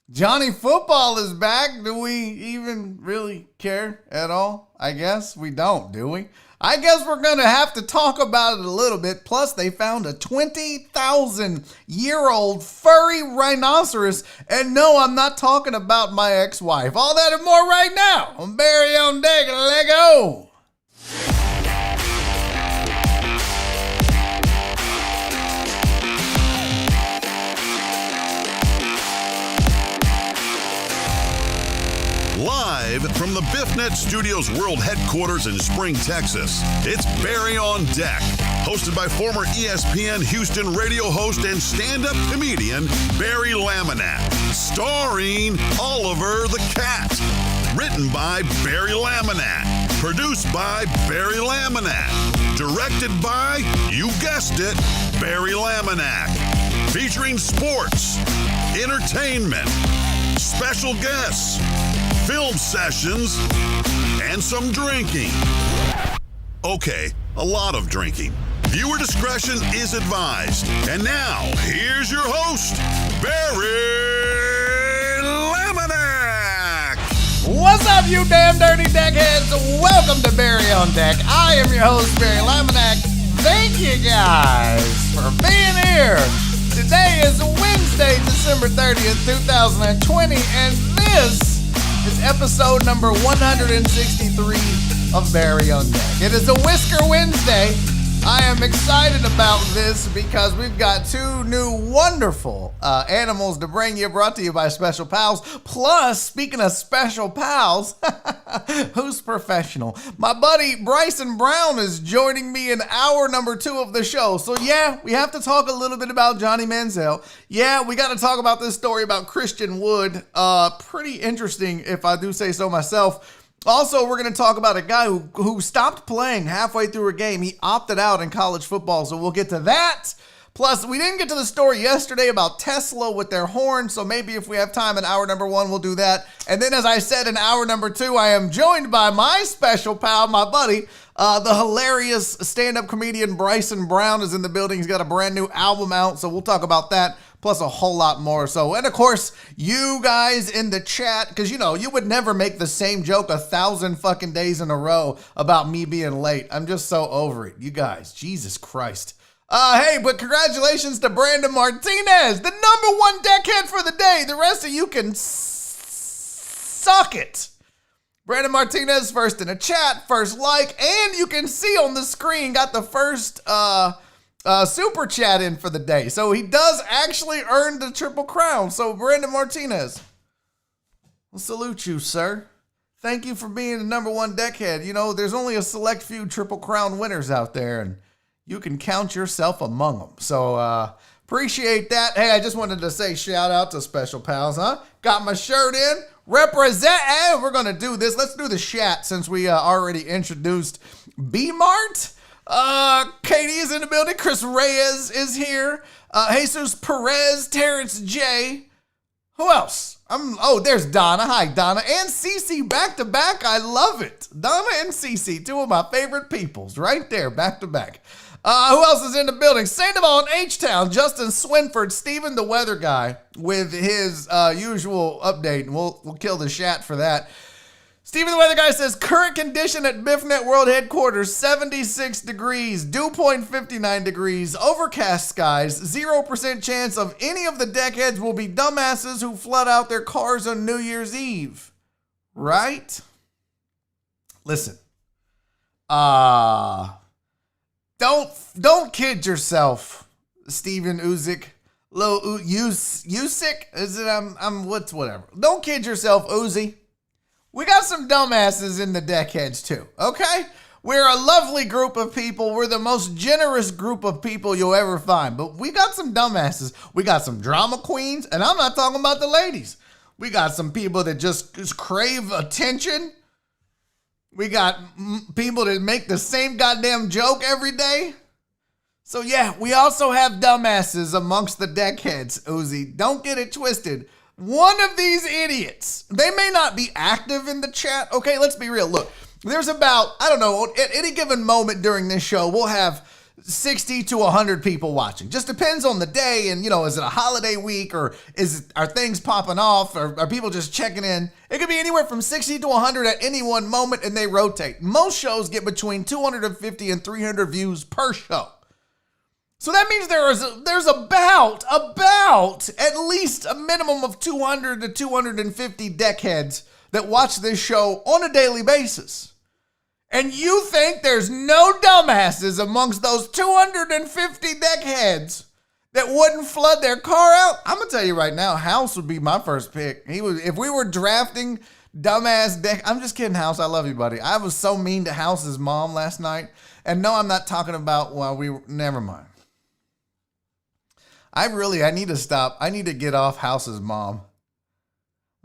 Johnny Football is back. Do we even really care at all? I guess we don't, do we? I guess we're going to have to talk about it a little bit. Plus, they found a 20,000-year-old furry rhinoceros. And no, I'm not talking about my ex-wife. All that and more right now on Barry on Deck. Let go. Live from the BiffNet Studios World Headquarters in Spring, Texas, it's Barry on Deck, hosted by former ESPN Houston radio host and stand-up comedian Barry Laminack, starring Oliver the Cat, written by Barry Laminack, produced by Barry Laminack, directed by, you guessed it, Barry Laminack, featuring sports, entertainment, special guests, film sessions, and some drinking. Okay, a lot of drinking. Viewer discretion is advised. And now, here's your host, Barry Laminack. What's up, you damn dirty deckheads? Welcome to Barry on Deck. I am your host, Barry Laminack. Thank you guys for being here. Today is Wednesday, December 30th, 2020, and this is episode number 163 of Barry on Deck. It is a Whisker Wednesday. I am excited about this because we've got two new wonderful animals to bring you, brought to you by Special Pals. Plus, speaking of Special Pals, who's professional? My buddy Bryon Brown is joining me in hour number 2 of the show. So yeah, we have to talk a little bit about Johnny Manziel. Yeah, we got to talk about this story about Christian Wood. Pretty interesting, if I do say so myself. Also, we're going to talk about a guy who stopped playing halfway through a game. He opted out in college football, so we'll get to that. Plus, we didn't get to the story yesterday about Tesla with their horn, so maybe if we have time in hour number 1, we'll do that. And then, as I said, in hour number 2, I am joined by my special pal, my buddy, the hilarious stand-up comedian Bryon Brown is in the building. He's got a brand new album out, so we'll talk about that. Plus a whole lot more. So, and of course, you guys in the chat, because you know, you would never make the same joke 1,000 fucking days in a row about me being late. I'm just so over it. You guys, Jesus Christ. Hey, but congratulations to Brandon Martinez, the number 1 deckhead for the day. The rest of you can suck it. Brandon Martinez first in the chat, first like, and you can see on the screen, got the first, super chat in for the day. So he does actually earn the Triple Crown. So Brandon Martinez, I'll salute you, sir. Thank you for being the number 1 deckhead. You know, there's only a select few Triple Crown winners out there, and you can count yourself among them. So appreciate that. Hey, I just wanted to say shout out to Special Pals, huh? Got my shirt in. Represent. Hey, we're going to do this. Let's do the chat since we already introduced B-Mart. Katie is in the building. Chris Reyes is here. Jesus Perez, Terrence J. Who else? There's Donna. Hi, Donna. And Cece back to back. I love it. Donna and Cece, 2 of my favorite peoples right there, back to back. Who else is in the building? Sandoval and H-Town, Justin Swinford, Steven the weather guy with his usual update. And we'll kill the chat for that. Steven the weather guy says, current condition at BiffNet World Headquarters, 76 degrees, dew point 59 degrees, overcast skies, 0% chance of any of the deckheads will be dumbasses who flood out their cars on New Year's Eve. Right? Listen. Don't kid yourself, Steven Uzik. Usyk? Is it, whatever. Don't kid yourself, Uzi. We got some dumbasses in the deckheads too, okay? We're a lovely group of people. We're the most generous group of people you'll ever find. But we got some dumbasses. We got some drama queens, and I'm not talking about the ladies. We got some people that just crave attention. We got people that make the same goddamn joke every day. So yeah, we also have dumbasses amongst the deckheads, Uzi. Don't get it twisted. One of these idiots, they may not be active in the chat. Okay, let's be real. Look, there's about, I don't know, at any given moment during this show, we'll have 60 to 100 people watching. Just depends on the day, and is it a holiday week, or are things popping off, or are people just checking in? It could be anywhere from 60 to 100 at any one moment, and they rotate. Most shows get between 250 and 300 views per show. So that means there's about at least a minimum of 200 to 250 deckheads that watch this show on a daily basis. And you think there's no dumbasses amongst those 250 deckheads that wouldn't flood their car out? I'm going to tell you right now, House would be my first pick. If we were drafting dumbass deck, I'm just kidding, House. I love you, buddy. I was so mean to House's mom last night. And no, I'm not talking about never mind. I need to stop. I need to get off House's mom.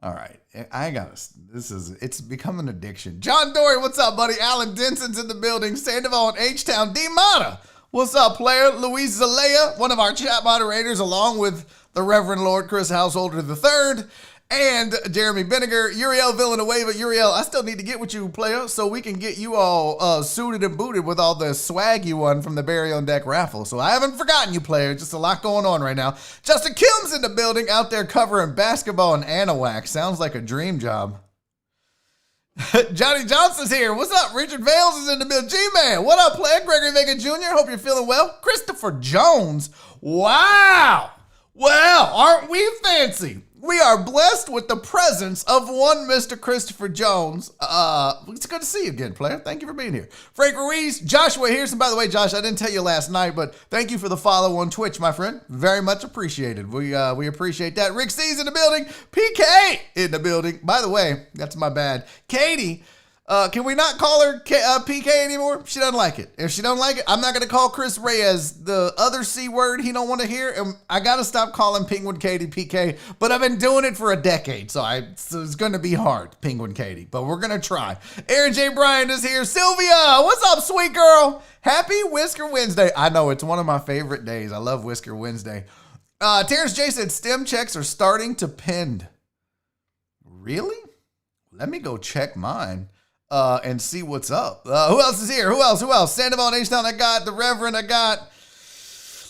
All right. It's become an addiction. John Dory, what's up, buddy? Alan Denson's in the building. Sandoval and H-Town. D-Mata, what's up, player? Luis Zalea, one of our chat moderators, along with the Reverend Lord Chris Householder III, and Jeremy Vinegar. Uriel Villanueva. Uriel, I still need to get with you, player, so we can get you all suited and booted with all the swag you won from the Barry on Deck raffle. So I haven't forgotten you, player. Just a lot going on right now. Justin Kim's in the building, out there covering basketball and Anahuac. Sounds like a dream job. Johnny Johnson's here. What's up? Richard Vales is in the building. G-Man, what up, player? Gregory Vega Jr., hope you're feeling well. Christopher Jones. Wow. Well, aren't we fancy? We are blessed with the presence of one Mr. Christopher Jones. It's good to see you again, player. Thank you for being here. Frank Ruiz, Joshua Here's, and by the way, Josh, I didn't tell you last night, but thank you for the follow on Twitch, my friend. Very much appreciated. We appreciate that. Rick C's in the building. PK in the building. By the way, that's my bad. Katie, can we not call her PK anymore? She doesn't like it. If she don't like it, I'm not going to call Chris Reyes the other C word he don't want to hear. And I got to stop calling Penguin Katie PK, but I've been doing it for a decade. So it's going to be hard, Penguin Katie, but we're going to try. Aaron J. Bryan is here. Sylvia, what's up, sweet girl? Happy Whisker Wednesday. I know, it's one of my favorite days. I love Whisker Wednesday. Terrence J said stem checks are starting to pend. Really? Let me go check mine. And see what's up. Who else is here? Who else? Sandoval and H-Town, I got the Reverend, I got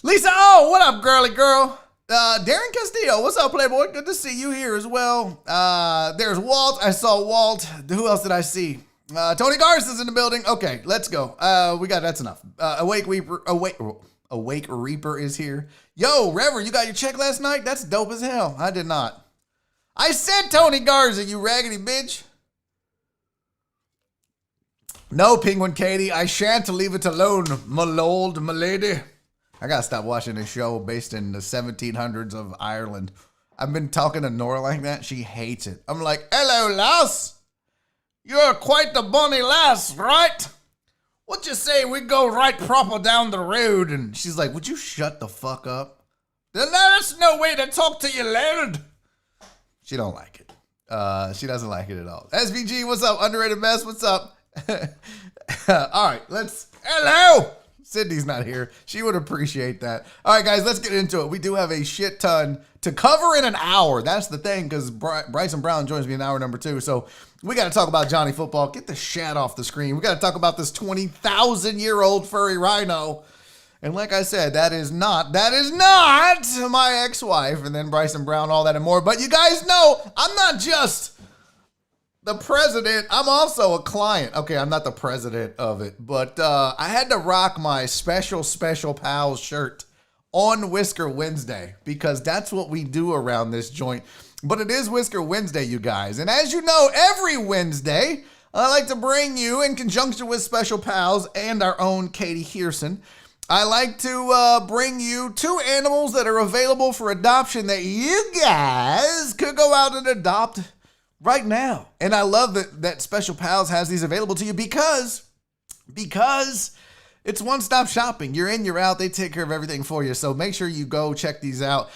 Lisa. Oh, what up, girly girl? Darren Castillo, what's up, Playboy? Good to see you here as well. There's Walt. I saw Walt. Who else did I see? Tony Garza's in the building. Okay, let's go. That's enough. Awake Reaper is here. Yo, Reverend, you got your check last night? That's dope as hell. I did not. I said Tony Garza, you raggedy bitch. No, Penguin Katie, I shan't leave it alone, my lord, my lady. I gotta stop watching a show based in the 1700s of Ireland. I've been talking to Nora like that. She hates it. I'm like, hello, lass. You're quite the bonny lass, right? What you say we go right proper down the road? And she's like, would you shut the fuck up? Then that's no way to talk to you, laird. She don't like it. She doesn't like it at all. SVG, what's up? Underrated Mess, what's up? All right, hello. Sydney's not here. She would appreciate that. All right, guys, let's get into it. We do have a shit ton to cover in an hour. That's the thing, because Bryson Brown joins me in hour number 2. So we got to talk about Johnny Football. Get the shat off the screen. We got to talk about this 20,000-year-old furry rhino. And like I said, that is not my ex-wife. And then Bryson Brown, all that and more. But you guys know, I'm not just the president, I'm also a client. Okay, I'm not the president of it, but I had to rock my special pals shirt on Whisker Wednesday because that's what we do around this joint. But it is Whisker Wednesday, you guys. And as you know, every Wednesday, I like to bring you, in conjunction with special pals and our own Katie Hearson, I like to bring you 2 animals that are available for adoption that you guys could go out and adopt right now. And I love that Special Pals has these available to you because it's one-stop shopping. You're in, you're out. They take care of everything for you. So make sure you go check these out.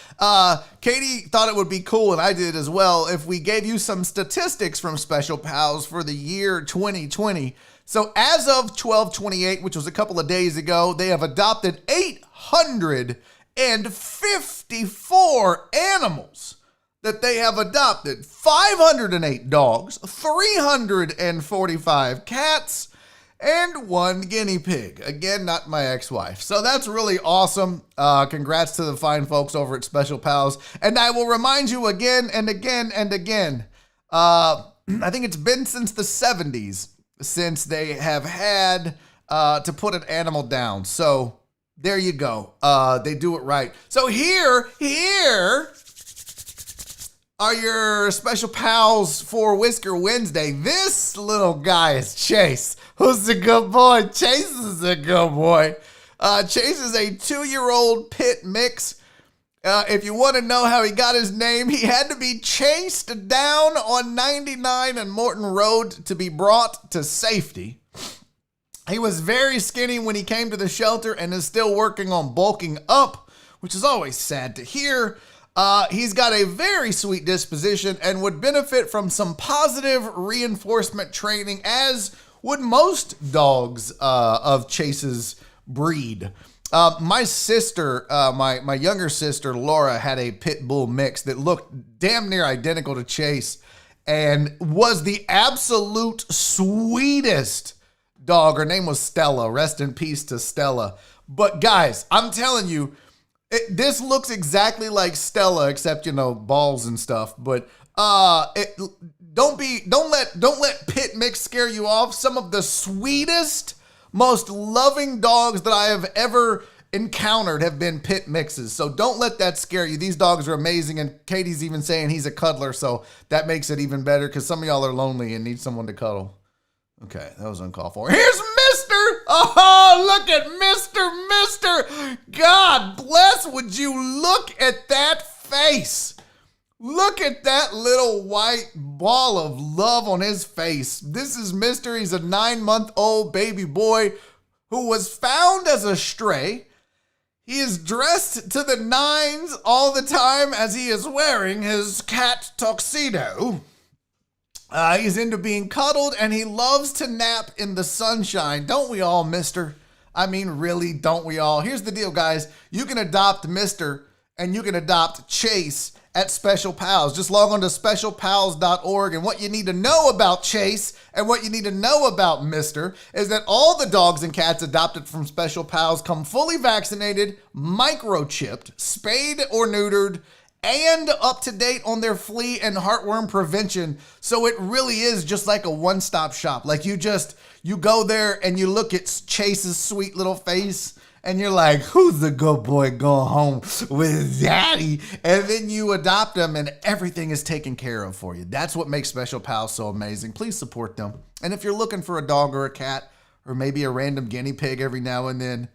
Katie thought it would be cool, and I did as well, if we gave you some statistics from Special Pals for the year 2020. So as of 12/28, which was a couple of days ago, they have adopted 854 animals that they have adopted. 508 dogs, 345 cats, and 1 guinea pig. Again, not my ex-wife. So that's really awesome. Congrats to the fine folks over at Special Pals. And I will remind you again and again and again, I think it's been since the 70s since they have had to put an animal down. So there you go. They do it right. So here are your Special Pals for Whisker Wednesday. This little guy is Chase, who's a good boy. Chase is a good boy. Chase is a 2-year-old pit mix. If you want to know how he got his name, he had to be chased down on 99 and Morton Road to be brought to safety. He was very skinny when he came to the shelter and is still working on bulking up, which is always sad to hear. He's got a very sweet disposition and would benefit from some positive reinforcement training, as would most dogs of Chase's breed. My sister, my younger sister, Laura, had a pit bull mix that looked damn near identical to Chase and was the absolute sweetest dog. Her name was Stella. Rest in peace to Stella. But guys, I'm telling you, this looks exactly like Stella, except, balls and stuff. But don't let pit mix scare you off. Some of the sweetest, most loving dogs that I have ever encountered have been pit mixes. So don't let that scare you. These dogs are amazing, and Katie's even saying he's a cuddler, so that makes it even better because some of y'all are lonely and need someone to cuddle. Okay, that was uncalled for. Here's Mister. Oh, look at Mister. God bless. Would you look at that face? Look at that little white ball of love on his face. This is Mister. He's a 9-month-old baby boy who was found as a stray. He is dressed to the nines all the time as he is wearing his cat tuxedo. He's into being cuddled, and he loves to nap in the sunshine. Don't we all, Mister? I mean, really, don't we all? Here's the deal, guys. You can adopt Mister, and you can adopt Chase at Special Pals. Just log on to specialpals.org, and what you need to know about Chase and what you need to know about Mister is that all the dogs and cats adopted from Special Pals come fully vaccinated, microchipped, spayed or neutered, and up to date on their flea and heartworm prevention. So it really is just like a one-stop shop. Like you go there and you look at Chase's sweet little face and you're like, who's the good boy going home with daddy? And then you adopt them and everything is taken care of for you. That's what makes Special Pals so amazing. Please support them. And if you're looking for a dog or a cat or maybe a random guinea pig every now and then,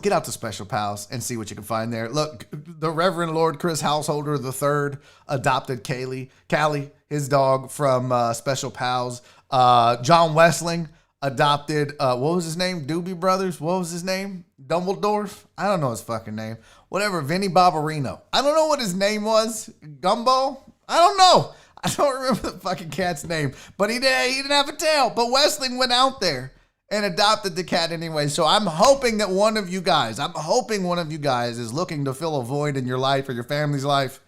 get out to Special Pals and see what you can find there. Look, the Reverend Lord Chris Householder III adopted Callie, his dog, from Special Pals. John Wessling adopted, what was his name? Doobie Brothers? What was his name? Dumbledore? I don't know his fucking name. Whatever, Vinny Barbarino. I don't know what his name was. Gumball? I don't know. I don't remember the fucking cat's name. But he didn't have a tail. But Wessling went out there and adopted the cat anyway. So I'm hoping that one of you guys is looking to fill a void in your life or your family's life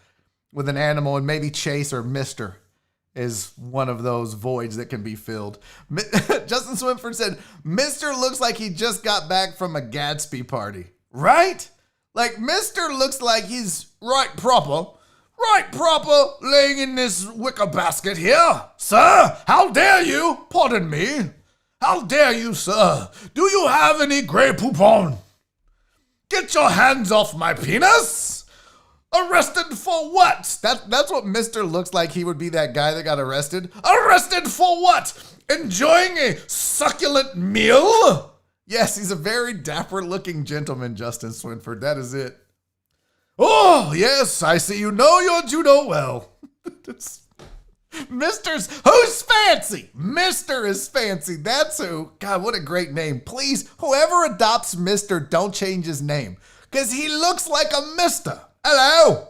with an animal, and maybe Chase or Mister is one of those voids that can be filled. Justin Swinford said, Mister looks like he just got back from a Gatsby party. Right? Like Mister looks like he's right proper, laying in this wicker basket here. Sir, how dare you? Pardon me. How dare you, sir? Do you have any Grey Poupon? Get your hands off my penis! Arrested for what? That's what Mister looks like. He would be that guy that got arrested. Arrested for what? Enjoying a succulent meal? Yes, he's a very dapper-looking gentleman, Justin Swinford. That is it. Oh, yes, I see you know your judo well. Who's fancy? Mister is fancy. That's who. God, what a great name. Please, whoever adopts Mister, don't change his name, because he looks like a Mister. Hello?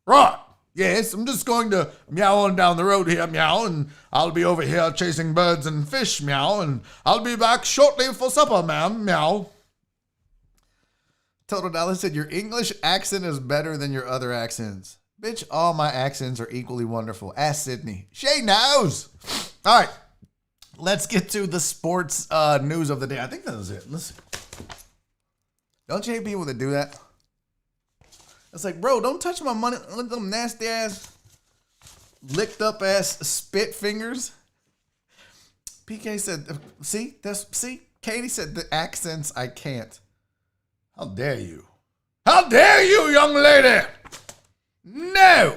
Right. Yes, I'm just going to meow on down the road here, meow, and I'll be over here chasing birds and fish, meow, and I'll be back shortly for supper, ma'am, meow. Total Dallas said, your English accent is better than your other accents. Bitch, all my accents are equally wonderful. Ask Sydney. She knows. All right. let's get to the sports news of the day. I think that was it. Listen. Don't you hate people that do that? It's like, bro, don't touch my money. Look at them nasty ass, licked up ass spit fingers. PK said, see, Katie said the accents I can't. How dare you? How dare you, young lady? No.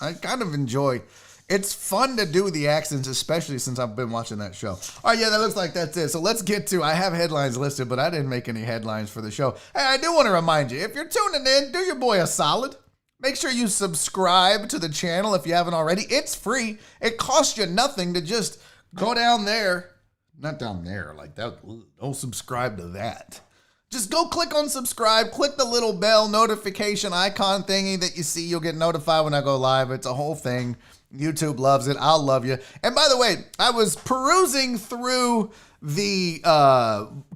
I kind of enjoy. It's fun to do the accents, especially since I've been watching that show. All right, yeah, that looks like that's it. So let's get to, I have headlines listed, but I didn't make any headlines for the show. Hey, I do want to remind you, if you're tuning in, do your boy a solid. Make sure you subscribe to the channel if you haven't already. It's free. It costs you nothing to just go down there. Not down there, like that. Don't subscribe to that. Just go click on subscribe, click the little bell notification icon thingy that you see. You'll get notified when I go live. It's a whole thing. YouTube loves it. I'll love you. And by the way, I was perusing through the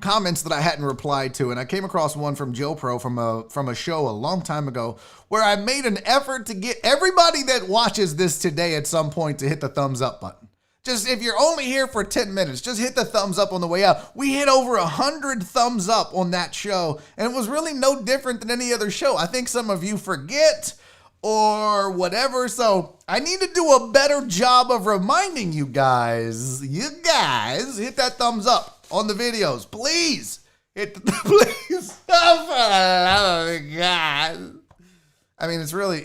comments that I hadn't replied to, and I came across one from Joe Pro from a show a long time ago where I made an effort to get everybody that watches this today at some point to hit the thumbs up button. Just if you're only here for 10 minutes, just hit the thumbs up on the way out. We hit over 100 thumbs up on that show, and it was really no different than any other show. I think some of you forget or whatever, so I need to do a better job of reminding you guys, hit that thumbs up on the videos, please. Please. Oh, God. I mean, it's really,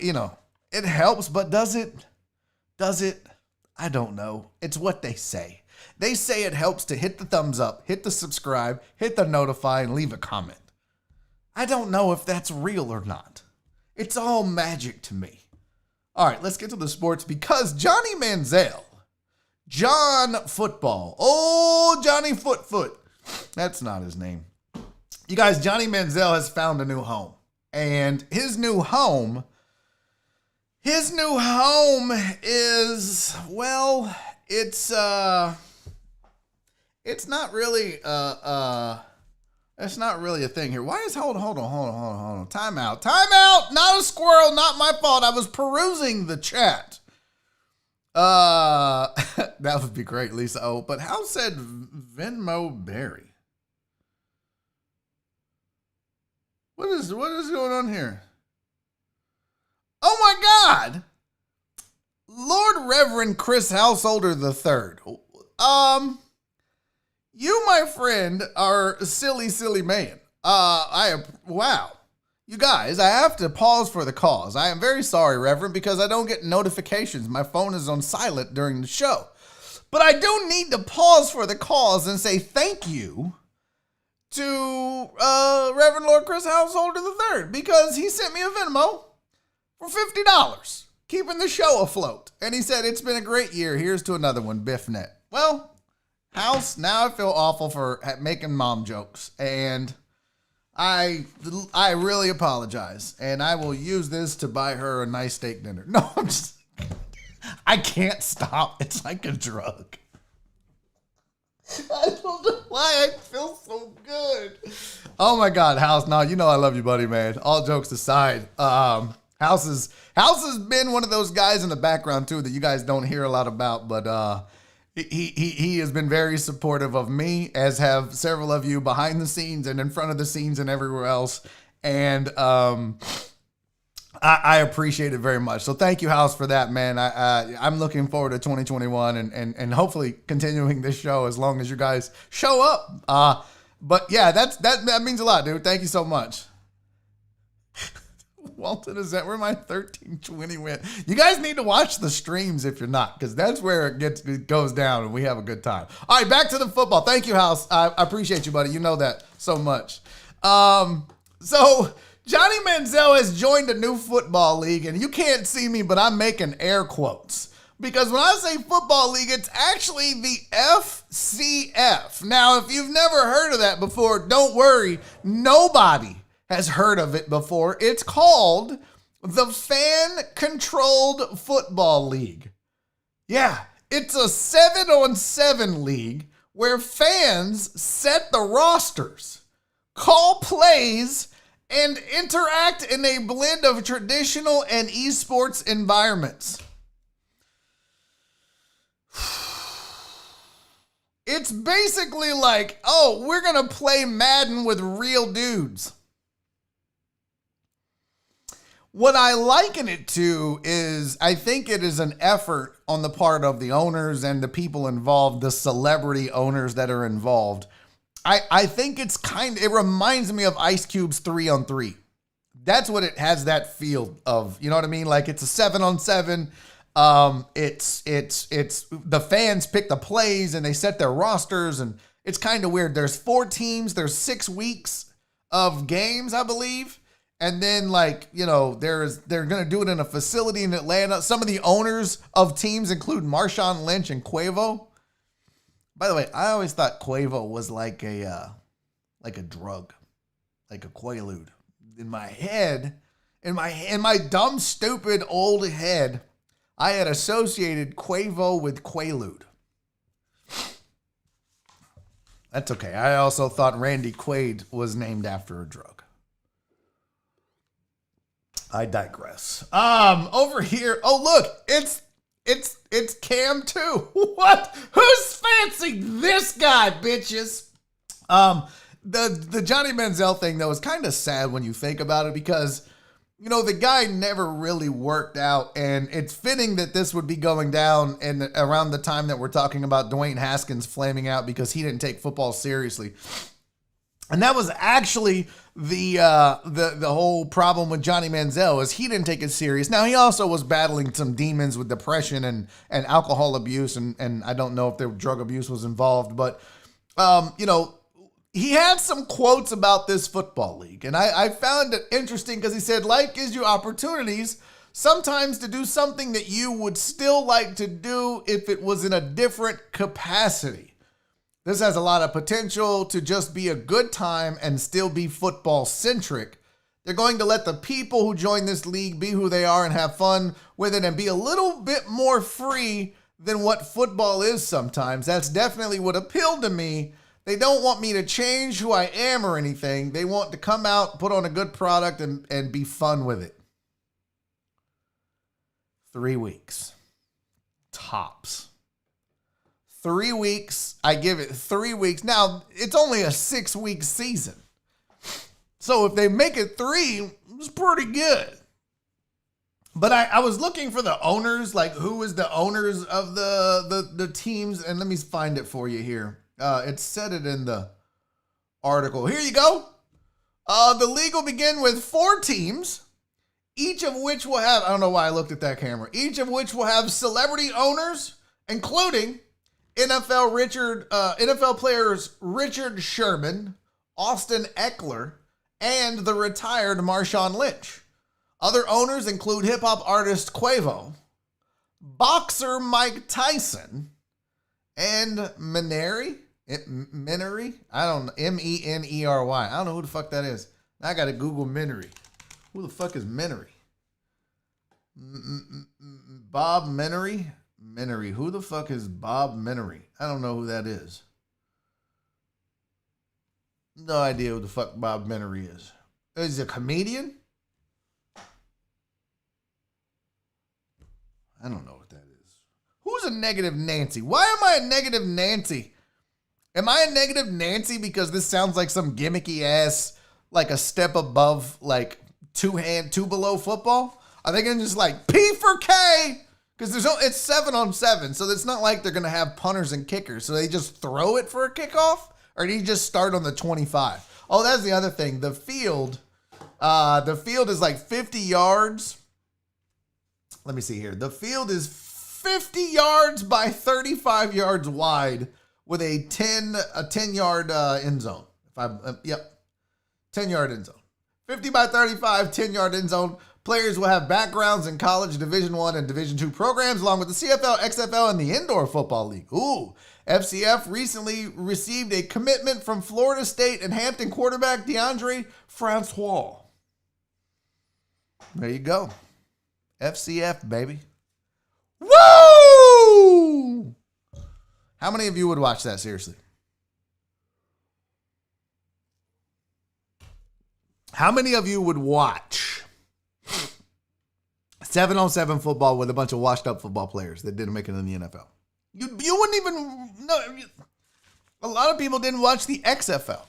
it helps, but does it? I don't know. It's what they say. They say it helps to hit the thumbs up, hit the subscribe, hit the notify, and leave a comment. I don't know if that's real or not. It's all magic to me. All right, let's get to the sports because Johnny Manziel, John Football, Johnny Foot. That's not his name. You guys, Johnny Manziel has found a new home. And his new home is, well, it's not really it's not really a thing here. Why is hold on. Time out. Not a squirrel, not my fault. I was perusing the chat. That would be great, Lisa. Oh, but how said Venmo Berry? What is going on here? Oh my God! Lord Reverend Chris Householder III. You, my friend, are a silly man. Wow. You guys, I have to pause for the cause. I am very sorry, Reverend, because I don't get notifications. My phone is on silent during the show. But I do need to pause for the cause and say thank you to Reverend Lord Chris Householder III because he sent me a Venmo for $50, keeping the show afloat. And he said, it's been a great year. Here's to another one, BiffNet. Well, House, now I feel awful for making mom jokes. And I really apologize. And I will use this to buy her a nice steak dinner. No, I can't stop. It's like a drug. I don't know why I feel so good. Oh my God, House. No, you know I love you, buddy, man. All jokes aside, House has been one of those guys in the background too that you guys don't hear a lot about, but he has been very supportive of me, as have several of you behind the scenes and in front of the scenes and everywhere else. And I appreciate it very much. So thank you, House, for that, man. I'm looking forward to 2021 and hopefully continuing this show as long as you guys show up. But yeah, that means a lot, dude. Thank you so much. Walton, is that where my 1320 went? You guys need to watch the streams if you're not, because that's where it goes down and we have a good time. All right, back to the football. Thank you, House. I appreciate you, buddy. You know that so much. So Johnny Manziel has joined a new football league, and you can't see me, but I'm making air quotes. Because when I say football league, it's actually the FCF. Now, if you've never heard of that before, don't worry. Nobody has heard of it before. It's called the Fan Controlled Football League. Yeah, it's a 7-on-7 league where fans set the rosters, call plays, and interact in a blend of traditional and esports environments. It's basically like, oh, we're going to play Madden with real dudes. What I liken it to is I think it is an effort on the part of the owners and the people involved, the celebrity owners that are involved. I think it reminds me of Ice Cube's 3-on-3. That's what it has that feel of, you know what I mean? Like it's a 7-on-7. It's the fans pick the plays and they set their rosters, and it's kind of weird. There's 4 teams, there's 6 weeks of games, I believe. And then, like, you know, they're going to do it in a facility in Atlanta. Some of the owners of teams include Marshawn Lynch and Quavo. By the way, I always thought Quavo was like a drug, like a Quaalude. In my head, in my dumb, stupid old head, I had associated Quavo with Quaalude. That's okay. I also thought Randy Quaid was named after a drug. I digress. Over here. Oh, look, it's Cam too. What? Who's fancy this guy, bitches? The Johnny Manziel thing though is kind of sad when you think about it, because you know the guy never really worked out, and it's fitting that this would be going down and around the time that we're talking about Dwayne Haskins flaming out because he didn't take football seriously. And that was actually the whole problem with Johnny Manziel, is he didn't take it serious. Now, he also was battling some demons with depression and alcohol abuse, and I don't know if the drug abuse was involved, but, you know, he had some quotes about this football league, and I found it interesting because he said, life gives you opportunities sometimes to do something that you would still like to do if it was in a different capacity. This has a lot of potential to just be a good time and still be football centric. They're going to let the people who join this league be who they are and have fun with it and be a little bit more free than what football is sometimes. That's definitely what appealed to me. They don't want me to change who I am or anything. They want to come out, put on a good product, and be fun with it. 3 weeks. Tops. 3 weeks. I give it 3 weeks. Now, it's only a 6-week season. So if they make it 3, it's pretty good. But I was looking for the owners, like who is the owners of the teams, and let me find it for you here. It said it in the article. Here you go. The league will begin with 4 teams, each of which will have, I don't know why I looked at that camera, each of which will have celebrity owners, including NFL players Richard Sherman, Austin Eckler, and the retired Marshawn Lynch. Other owners include hip-hop artist Quavo, boxer Mike Tyson, and Menery. I don't know. Menery. I don't know who the fuck that is. Now I got to Google Menery. Who the fuck is Menery? Bob Menery? Menery. Who the fuck is Bob Menery? I don't know who that is. No idea who the fuck Bob Menery is. Is he a comedian? I don't know what that is. Who's a negative Nancy? Why am I a negative Nancy? Am I a negative Nancy because this sounds like some gimmicky ass, like a step above, like two below football? Are they going to just like P for K? Because it's 7-on-7, so it's not like they're going to have punters and kickers. So they just throw it for a kickoff? Or do you just start on the 25? Oh, that's the other thing. The field is like 50 yards. Let me see here. The field is 50 yards by 35 yards wide with a 10-yard end zone. 10-yard end zone. 50 by 35, 10-yard end zone. Players will have backgrounds in college, Division I and Division II programs, along with the CFL, XFL, and the Indoor Football League. Ooh. FCF recently received a commitment from Florida State and Hampton quarterback DeAndre Francois. There you go. FCF, baby. Woo! How many of you would watch that, seriously? How many of you would watch 7-on-7 football with a bunch of washed up football players that didn't make it in the NFL? You wouldn't even know. A lot of people didn't watch the XFL.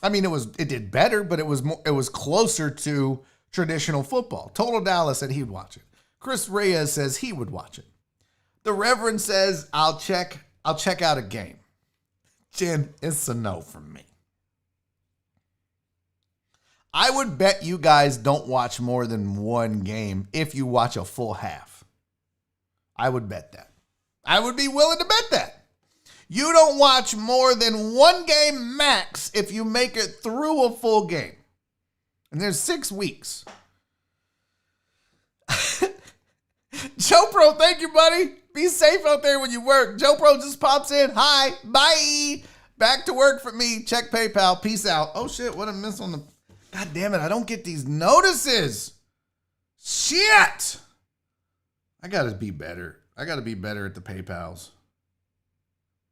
I mean, it did better, but it was closer to traditional football. Total Dallas said he'd watch it. Chris Reyes says he would watch it. The Reverend says, I'll check out a game. Jen, it's a no from me. I would bet you guys don't watch more than one game if you watch a full half. I would bet that. I would be willing to bet that. You don't watch more than one game max if you make it through a full game. And there's 6 weeks. Joe Pro, thank you, buddy. Be safe out there when you work. Joe Pro just pops in. Hi, bye. Back to work for me. Check PayPal. Peace out. Oh, shit. What a miss on the... God damn it. I don't get these notices. Shit. I got to be better. I got to be better at the PayPals.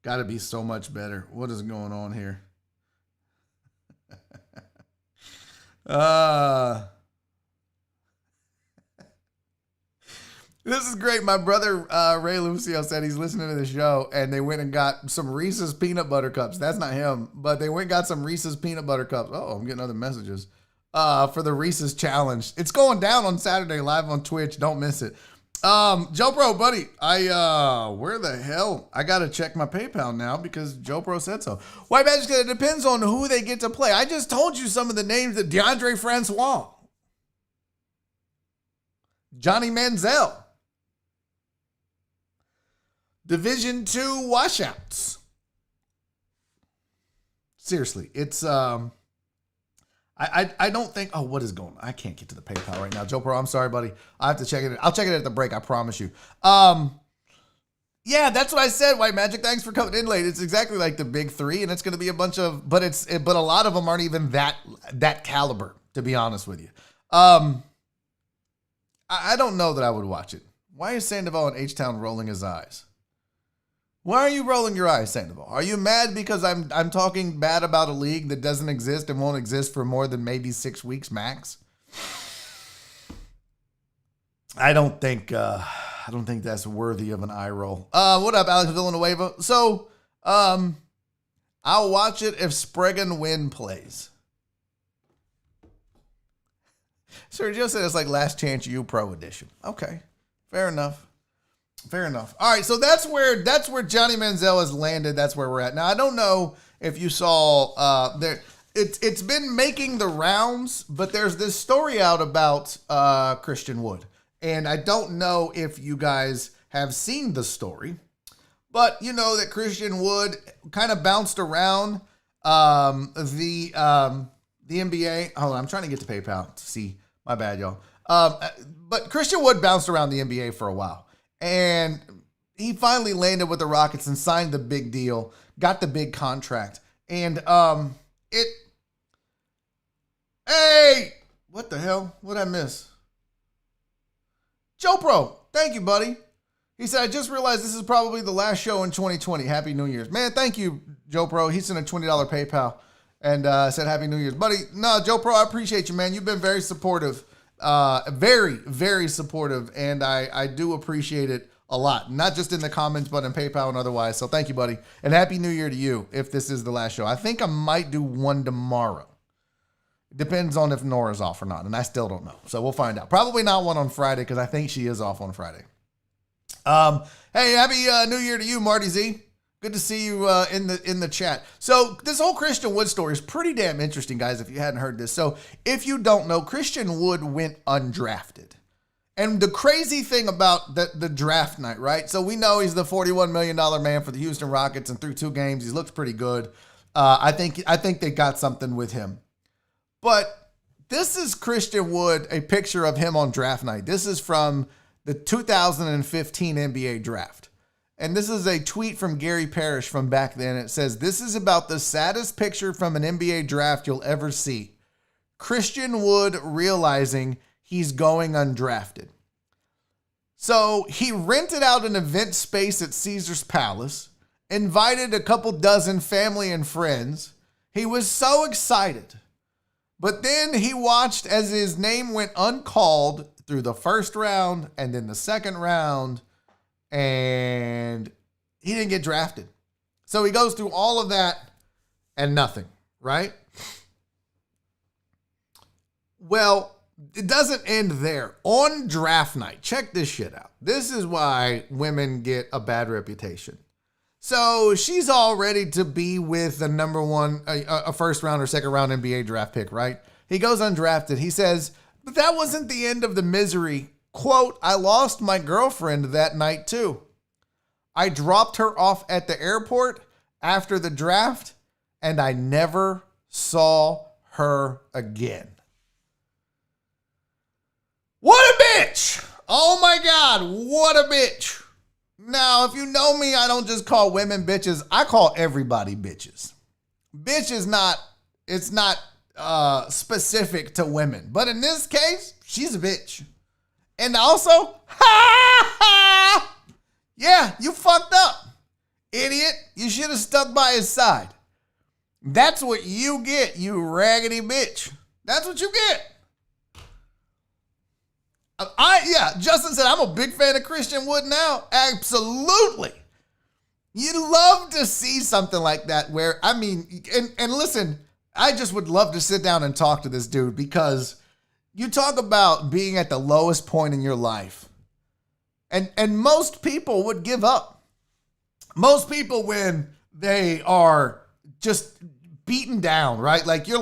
Got to be so much better. What is going on here? This is great. My brother, Ray Lucio, said he's listening to the show, and they went and got some Reese's peanut butter cups. That's not him, but they went and got some Reese's peanut butter cups. Oh, I'm getting other messages for the Reese's challenge. It's going down on Saturday live on Twitch. Don't miss it. Joe Pro, buddy, where the hell? I got to check my PayPal now because Joe Pro said so. White Magic said it depends on who they get to play. I just told you some of the names that DeAndre Francois, Johnny Manziel, Division II washouts. Seriously, it's I don't think. Oh, what is going on? I can't get to the PayPal right now, Joe Pro. I'm sorry, buddy. I have to check it. I'll check it at the break. I promise you. Yeah, that's what I said. White Magic. Thanks for coming in late. It's exactly like the big three, and it's going to be a bunch of. But a lot of them aren't even that caliber. To be honest with you, I don't know that I would watch it. Why is Sandoval in H-Town rolling his eyes? Why are you rolling your eyes, Sandoval? Are you mad because I'm talking bad about a league that doesn't exist and won't exist for more than maybe 6 weeks max? I don't think that's worthy of an eye roll. What up, Alex Villanueva? So, I'll watch it if Spriggan Wynn plays. Sergio said it's like Last Chance U Pro Edition. Okay, fair enough. Fair enough. All right, so that's where Johnny Manziel has landed. That's where we're at. Now, I don't know if you saw it's been making the rounds, but there's this story out about Christian Wood. And I don't know if you guys have seen the story, but you know that Christian Wood kind of bounced around the NBA. Hold on, I'm trying to get to PayPal to see. My bad, y'all. But Christian Wood bounced around the NBA for a while. And he finally landed with the Rockets and signed the big deal, got the big contract. And hey, what the hell? What'd I miss? Joe Pro, thank you, buddy. He said, I just realized this is probably the last show in 2020. Happy New Year's. Man, thank you, Joe Pro. He sent a $20 PayPal and said Happy New Year's. Buddy, no, Joe Pro, I appreciate you, man. You've been very supportive. Very, very supportive, and I do appreciate it a lot. Not just in the comments, but in PayPal and otherwise. So thank you, buddy. And Happy New Year to you if this is the last show. I think I might do one tomorrow. It depends on if Nora's off or not, and I still don't know. So we'll find out. Probably not one on Friday because I think she is off on Friday. Hey, Happy New Year to you, Marty Z. Good to see you in the chat. So this whole Christian Wood story is pretty damn interesting, guys, if you hadn't heard this. So if you don't know, Christian Wood went undrafted. And the crazy thing about the draft night, right? So we know he's the $41 million man for the Houston Rockets, and through 2 games, he's looked pretty good. I think they got something with him. But this is Christian Wood, a picture of him on draft night. This is from the 2015 NBA draft. And this is a tweet from Gary Parrish from back then. It says, this is about the saddest picture from an NBA draft you'll ever see. Christian Wood realizing he's going undrafted. So he rented out an event space at Caesar's Palace, invited a couple dozen family and friends. He was so excited. But then he watched as his name went uncalled through the first round and then the second round, and he didn't get drafted. So he goes through all of that and nothing, right? Well, it doesn't end there. On draft night, check this shit out. This is why women get a bad reputation. So she's all ready to be with the number one, a first round or second round NBA draft pick, right? He goes undrafted. He says, but that wasn't the end of the misery. Quote, I lost my girlfriend that night too. I dropped her off at the airport after the draft and I never saw her again. What a bitch! Oh my God, what a bitch. Now, if you know me, I don't just call women bitches. I call everybody bitches. Bitch is not, it's not specific to women. But in this case, she's a bitch. And also, yeah, you fucked up. Idiot, you should have stuck by his side. That's what you get, you raggedy bitch. That's what you get. Justin said, I'm a big fan of Christian Wood now. Absolutely. You love to see something like that where, I mean, and listen, I just would love to sit down and talk to this dude because you talk about being at the lowest point in your life. And most people would give up. Most people, when they are just beaten down, right? Like you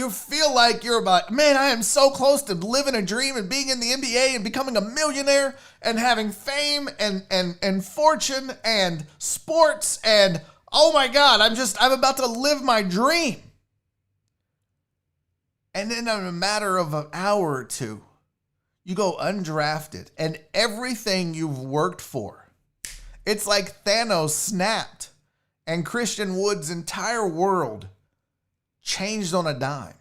feel like you're about, man, I am so close to living a dream and being in the NBA and becoming a millionaire and having fame and fortune and sports and oh my God, I'm about to live my dream. And then in a matter of an hour or two, you go undrafted and everything you've worked for, it's like Thanos snapped and Christian Wood's entire world changed on a dime.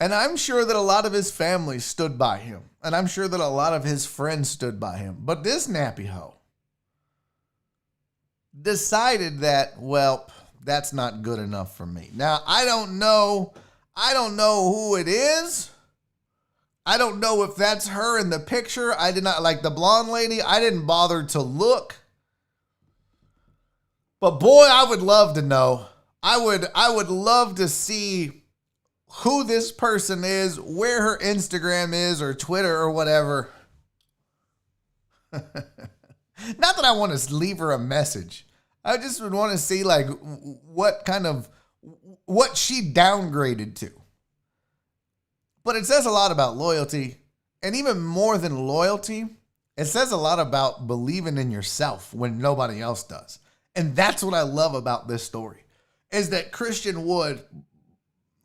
And I'm sure that a lot of his family stood by him. And I'm sure that a lot of his friends stood by him. But this nappy hoe decided that, well, that's not good enough for me. Now, I don't know who it is. I don't know if that's her in the picture. I did not, like the blonde lady, I didn't bother to look. But boy, I would love to know. I would love to see who this person is, where her Instagram is or Twitter or whatever. Not that I want to leave her a message. I just would want to see like what she downgraded to. But it says a lot about loyalty, and even more than loyalty, it says a lot about believing in yourself when nobody else does. And that's what I love about this story, is that Christian Wood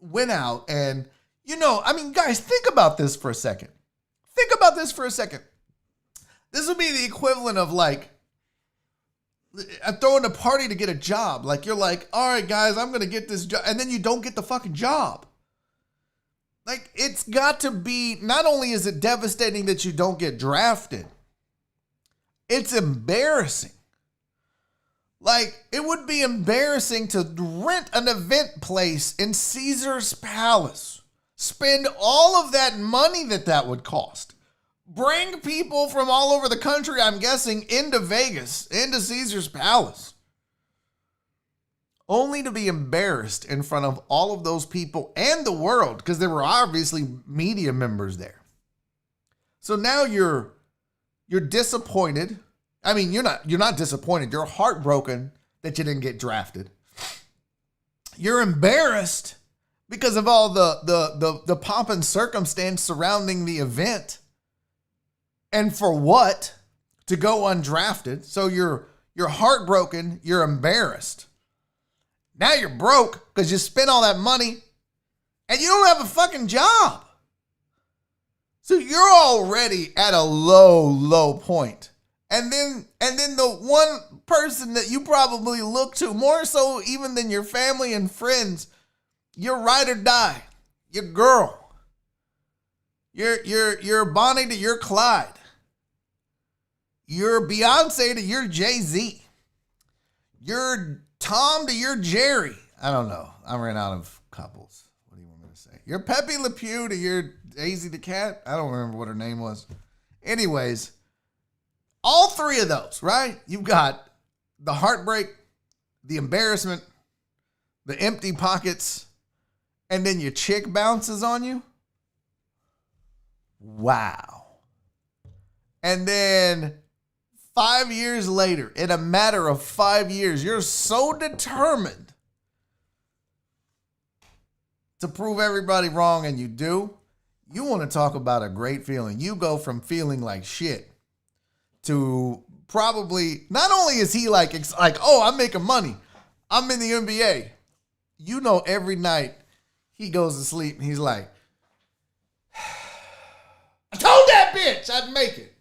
went out and, guys, think about this for a second. This would be the equivalent of like, I'm throwing a party to get a job. Like, you're like, all right, guys, I'm going to get this job. And then you don't get the fucking job. Like, it's got to be, not only is it devastating that you don't get drafted, it's embarrassing. Like, it would be embarrassing to rent an event place in Caesar's Palace, spend all of that money that would cost, bring people from all over the country, I'm guessing, into Vegas, into Caesar's Palace, only to be embarrassed in front of all of those people and the world, because there were obviously media members there. So now you're disappointed. I mean, you're not disappointed. You're heartbroken that you didn't get drafted. You're embarrassed because of all the pomp and circumstance surrounding the event. And for what? To go undrafted. So you're heartbroken. You're embarrassed. Now you're broke because you spent all that money and you don't have a fucking job. So you're already at a low point. And then the one person that you probably look to more so even than your family and friends, your ride or die, your girl, your Bonnie to your Clyde, your Beyonce to your Jay-Z, your Tom to your Jerry. I don't know. I ran out of couples. What do you want me to say? Your Pepe Le Pew to your Daisy the Cat. I don't remember what her name was. Anyways, all three of those, right? You've got the heartbreak, the embarrassment, the empty pockets, and then your chick bounces on you. Wow. And then 5 years later, in a matter of 5 years, you're so determined to prove everybody wrong, and you do. You want to talk about a great feeling. You go from feeling like shit to probably, not only is he like, oh, I'm making money, I'm in the NBA. You know, every night he goes to sleep and he's like, I told that bitch I'd make it.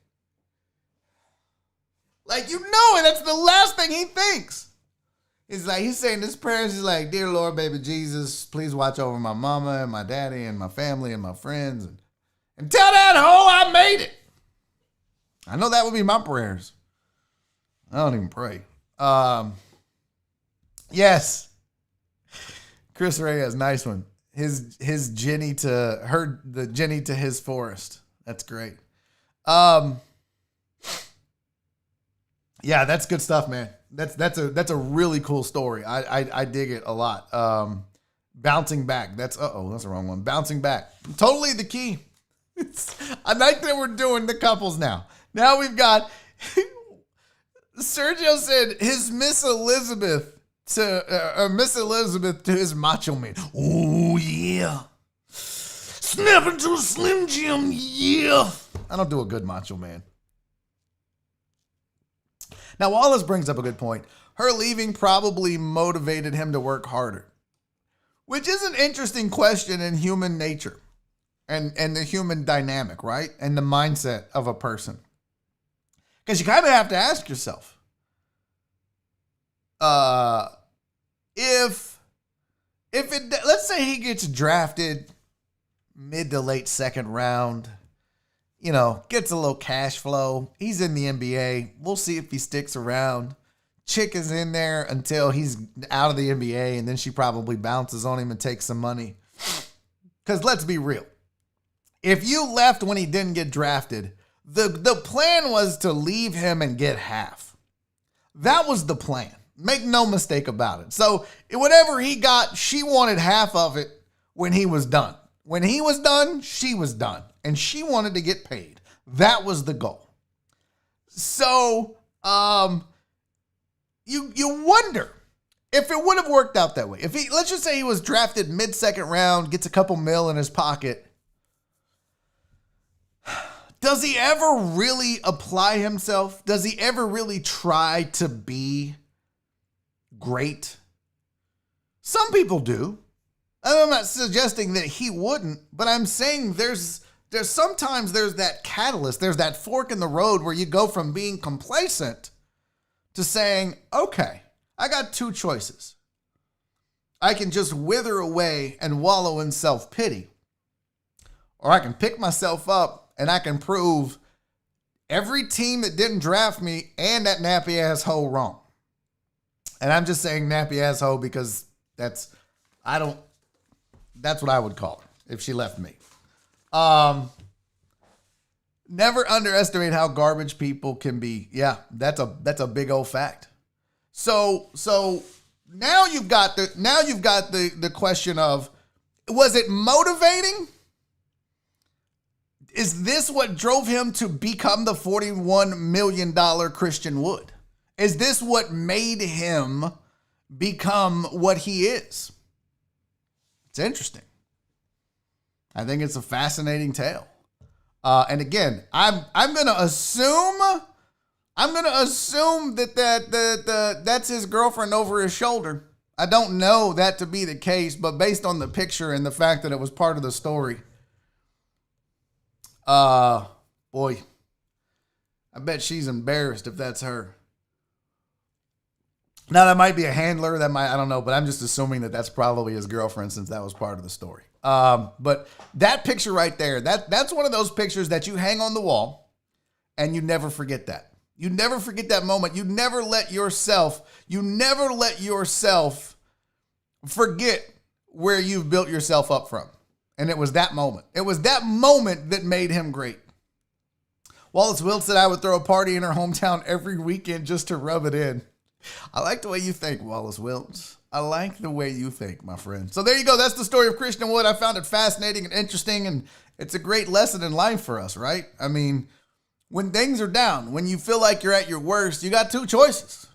Like, you know it. That's the last thing he thinks. It's like he's saying this prayer. He's like, dear Lord, baby Jesus, please watch over my mama and my daddy and my family and my friends. And tell that hoe I made it. I know that would be my prayers. I don't even pray. Yes. Chris Reyes, nice one. His Jenny to her, the Jenny to his forest. That's great. Yeah, that's good stuff, man. That's a really cool story. I dig it a lot. Bouncing back. That's the wrong one. Bouncing back. Totally the key. I like that we're doing the couples now. Now we've got Sergio said his Miss Elizabeth to his Macho Man. Oh yeah. Snap into a Slim Jim, yeah. I don't do a good Macho Man. Now, Wallace brings up a good point. Her leaving probably motivated him to work harder, which is an interesting question in human nature and the human dynamic, right? And the mindset of a person. Because you kind of have to ask yourself, if let's say he gets drafted mid to late second round, you know, gets a little cash flow. He's in the NBA. We'll see if he sticks around. Chick is in there until he's out of the NBA, and then she probably bounces on him and takes some money. Because let's be real. If you left when he didn't get drafted, the plan was to leave him and get half. That was the plan. Make no mistake about it. So whatever he got, she wanted half of it when he was done. When he was done, she was done. And she wanted to get paid. That was the goal. So, you wonder if it would have worked out that way. If he, let's just say he was drafted mid-second round, gets a couple mil in his pocket. Does he ever really apply himself? Does he ever really try to be great? Some people do. I'm not suggesting that he wouldn't, but I'm saying there's sometimes that catalyst, there's that fork in the road where you go from being complacent to saying, okay, I got two choices. I can just wither away and wallow in self-pity, or I can pick myself up and I can prove every team that didn't draft me and that nappy asshole wrong. And I'm just saying nappy asshole because that's what I would call her if she left me. Never underestimate how garbage people can be. Yeah, that's a big old fact. So now you've got the question of, was it motivating? Is this what drove him to become the $41 million Christian Wood? Is this what made him become what he is? It's interesting. I think it's a fascinating tale. And again, I'm gonna assume that that's his girlfriend over his shoulder. I don't know that to be the case, but based on the picture and the fact that it was part of the story, boy, I bet she's embarrassed if that's her. Now, that might be a handler. I don't know, but I'm just assuming that that's probably his girlfriend since that was part of the story. But that picture right there, that's one of those pictures that you hang on the wall and you never forget that. You never forget that moment. You never let yourself forget where you've built yourself up from. And it was that moment. It was that moment that made him great. Wallace Wilt said I would throw a party in her hometown every weekend just to rub it in. I like the way you think, Wallace Wilt. I like the way you think, my friend. So there you go. That's the story of Christian Wood. I found it fascinating and interesting, and it's a great lesson in life for us, right? I mean, when things are down, when you feel like you're at your worst, you got two choices.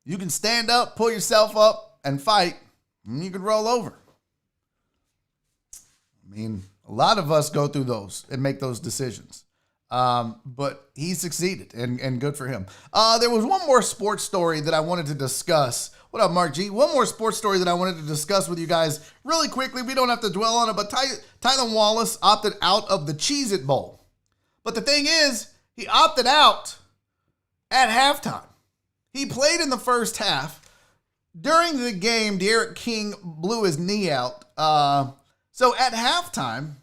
You can stand up, pull yourself up, and fight, and you can roll over. I mean, a lot of us go through those and make those decisions. But he succeeded, and good for him. There was one more sports story that I wanted to discuss. What up, Mark G? One more sports story that I wanted to discuss with you guys really quickly. We don't have to dwell on it, but Tylan Wallace opted out of the Cheez-It Bowl. But the thing is, he opted out at halftime. He played in the first half. During the game, Derek King blew his knee out. So at halftime,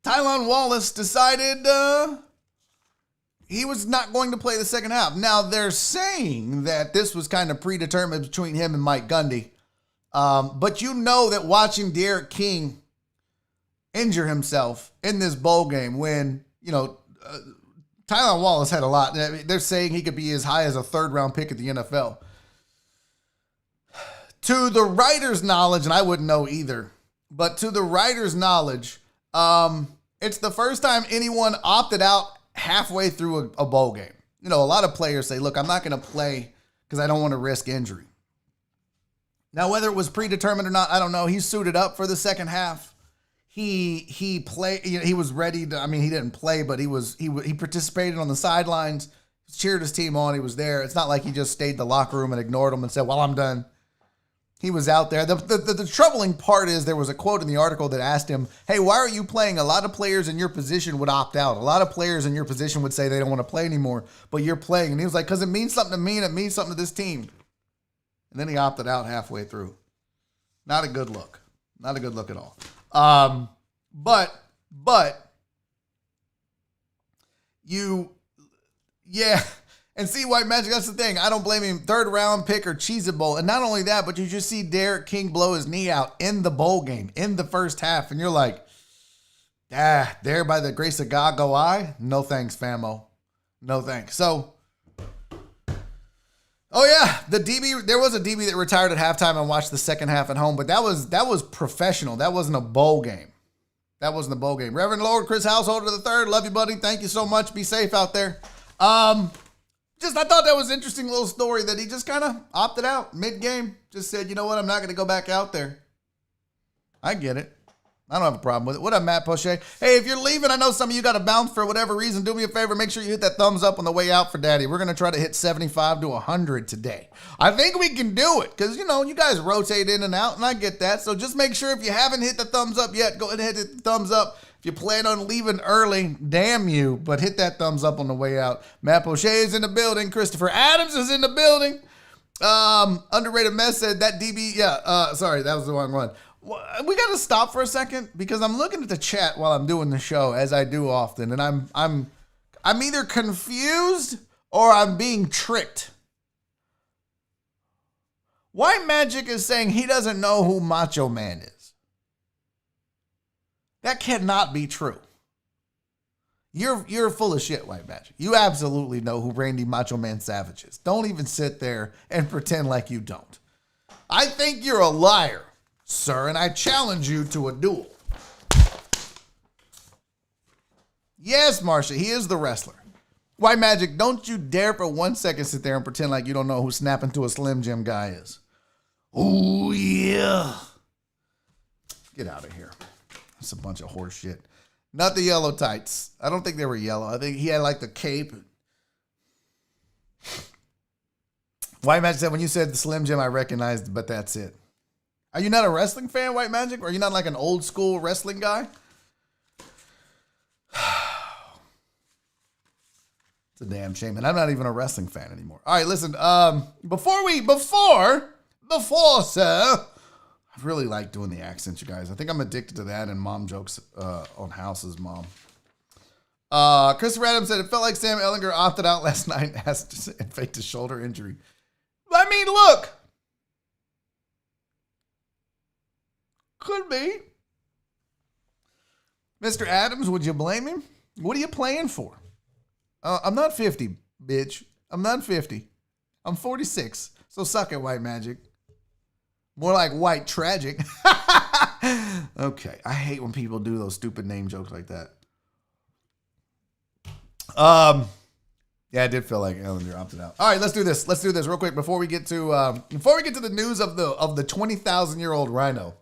Tylan Wallace decided he was not going to play the second half. Now, they're saying that this was kind of predetermined between him and Mike Gundy. But you know that watching Derek King injure himself in this bowl game when, Tylan Wallace had a lot. They're saying he could be as high as a third-round pick at the NFL. To the writer's knowledge, and I wouldn't know either, but to the writer's knowledge, it's the first time anyone opted out halfway through a bowl game. A lot of players say, look, I'm not going to play because I don't want to risk injury. Now, whether it was predetermined or not, I don't know. He suited up for the second half. He played. He was ready to. I mean, he didn't play, but he participated on the sidelines, cheered his team on. He was there. It's not like he just stayed in the locker room and ignored them and said, "Well, I'm done." He was out there. The troubling part is there was a quote in the article that asked him, "Hey, why are you playing? A lot of players in your position would opt out. A lot of players in your position would say they don't want to play anymore, but you're playing." And he was like, "Because it means something to me and it means something to this team." And then he opted out halfway through. Not a good look. Not a good look at all. But and see, White Magic, that's the thing. I don't blame him. Third round pick or Cheez-It Bowl. And not only that, but you just see Derek King blow his knee out in the bowl game, in the first half. And you're like, there by the grace of God go I? No thanks, famo. No thanks. So, the DB, there was a DB that retired at halftime and watched the second half at home, but that was professional. That wasn't a bowl game. That wasn't a bowl game. Reverend Lord Chris Householder III, love you, buddy. Thank you so much. Be safe out there. I thought that was an interesting little story that he just kind of opted out mid-game. Just said, you know what, I'm not going to go back out there. I get it. I don't have a problem with it. What up, Matt Poche? Hey, if you're leaving, I know some of you got to bounce for whatever reason. Do me a favor. Make sure you hit that thumbs up on the way out for Daddy. We're going to try to hit 75 to 100 today. I think we can do it because, you guys rotate in and out, and I get that. So just make sure if you haven't hit the thumbs up yet, go ahead and hit the thumbs up. If you plan on leaving early, damn you, but hit that thumbs up on the way out. Matt Poche is in the building. Christopher Adams is in the building. Underrated Mess said that DB. Sorry, that was the wrong one. We got to stop for a second because I'm looking at the chat while I'm doing the show, as I do often, and I'm either confused or I'm being tricked. White Magic is saying he doesn't know who Macho Man is. That cannot be true. You're full of shit, White Magic. You absolutely know who Randy Macho Man Savage is. Don't even sit there and pretend like you don't. I think you're a liar, sir, and I challenge you to a duel. Yes, Marsha, he is the wrestler. White Magic, don't you dare for 1 second sit there and pretend like you don't know who Snapping to a Slim Jim guy is. Oh, yeah. Get out of here. That's a bunch of horse shit. Not the yellow tights. I don't think they were yellow. I think he had like the cape. White Magic said, when you said the Slim Jim, I recognized, but that's it. Are you not a wrestling fan, White Magic? Or are you not like an old school wrestling guy? It's a damn shame. And I'm not even a wrestling fan anymore. All right, listen. Before, sir, I really like doing the accents, you guys. I think I'm addicted to that and mom jokes on House's mom. Christopher Adams said, it felt like Sam Ellinger opted out last night and faked a shoulder injury. I mean, look. Could be. Mr. Adams, would you blame him? What are you playing for? I'm not 50, bitch. I'm not 50. I'm 46. So suck it, white magic. More like white tragic. Okay. I hate when people do those stupid name jokes like that. Yeah, I did feel like Ellen opted out. All right, let's do this. Let's do this real quick before we get to the news of the 20,000-year-old rhino.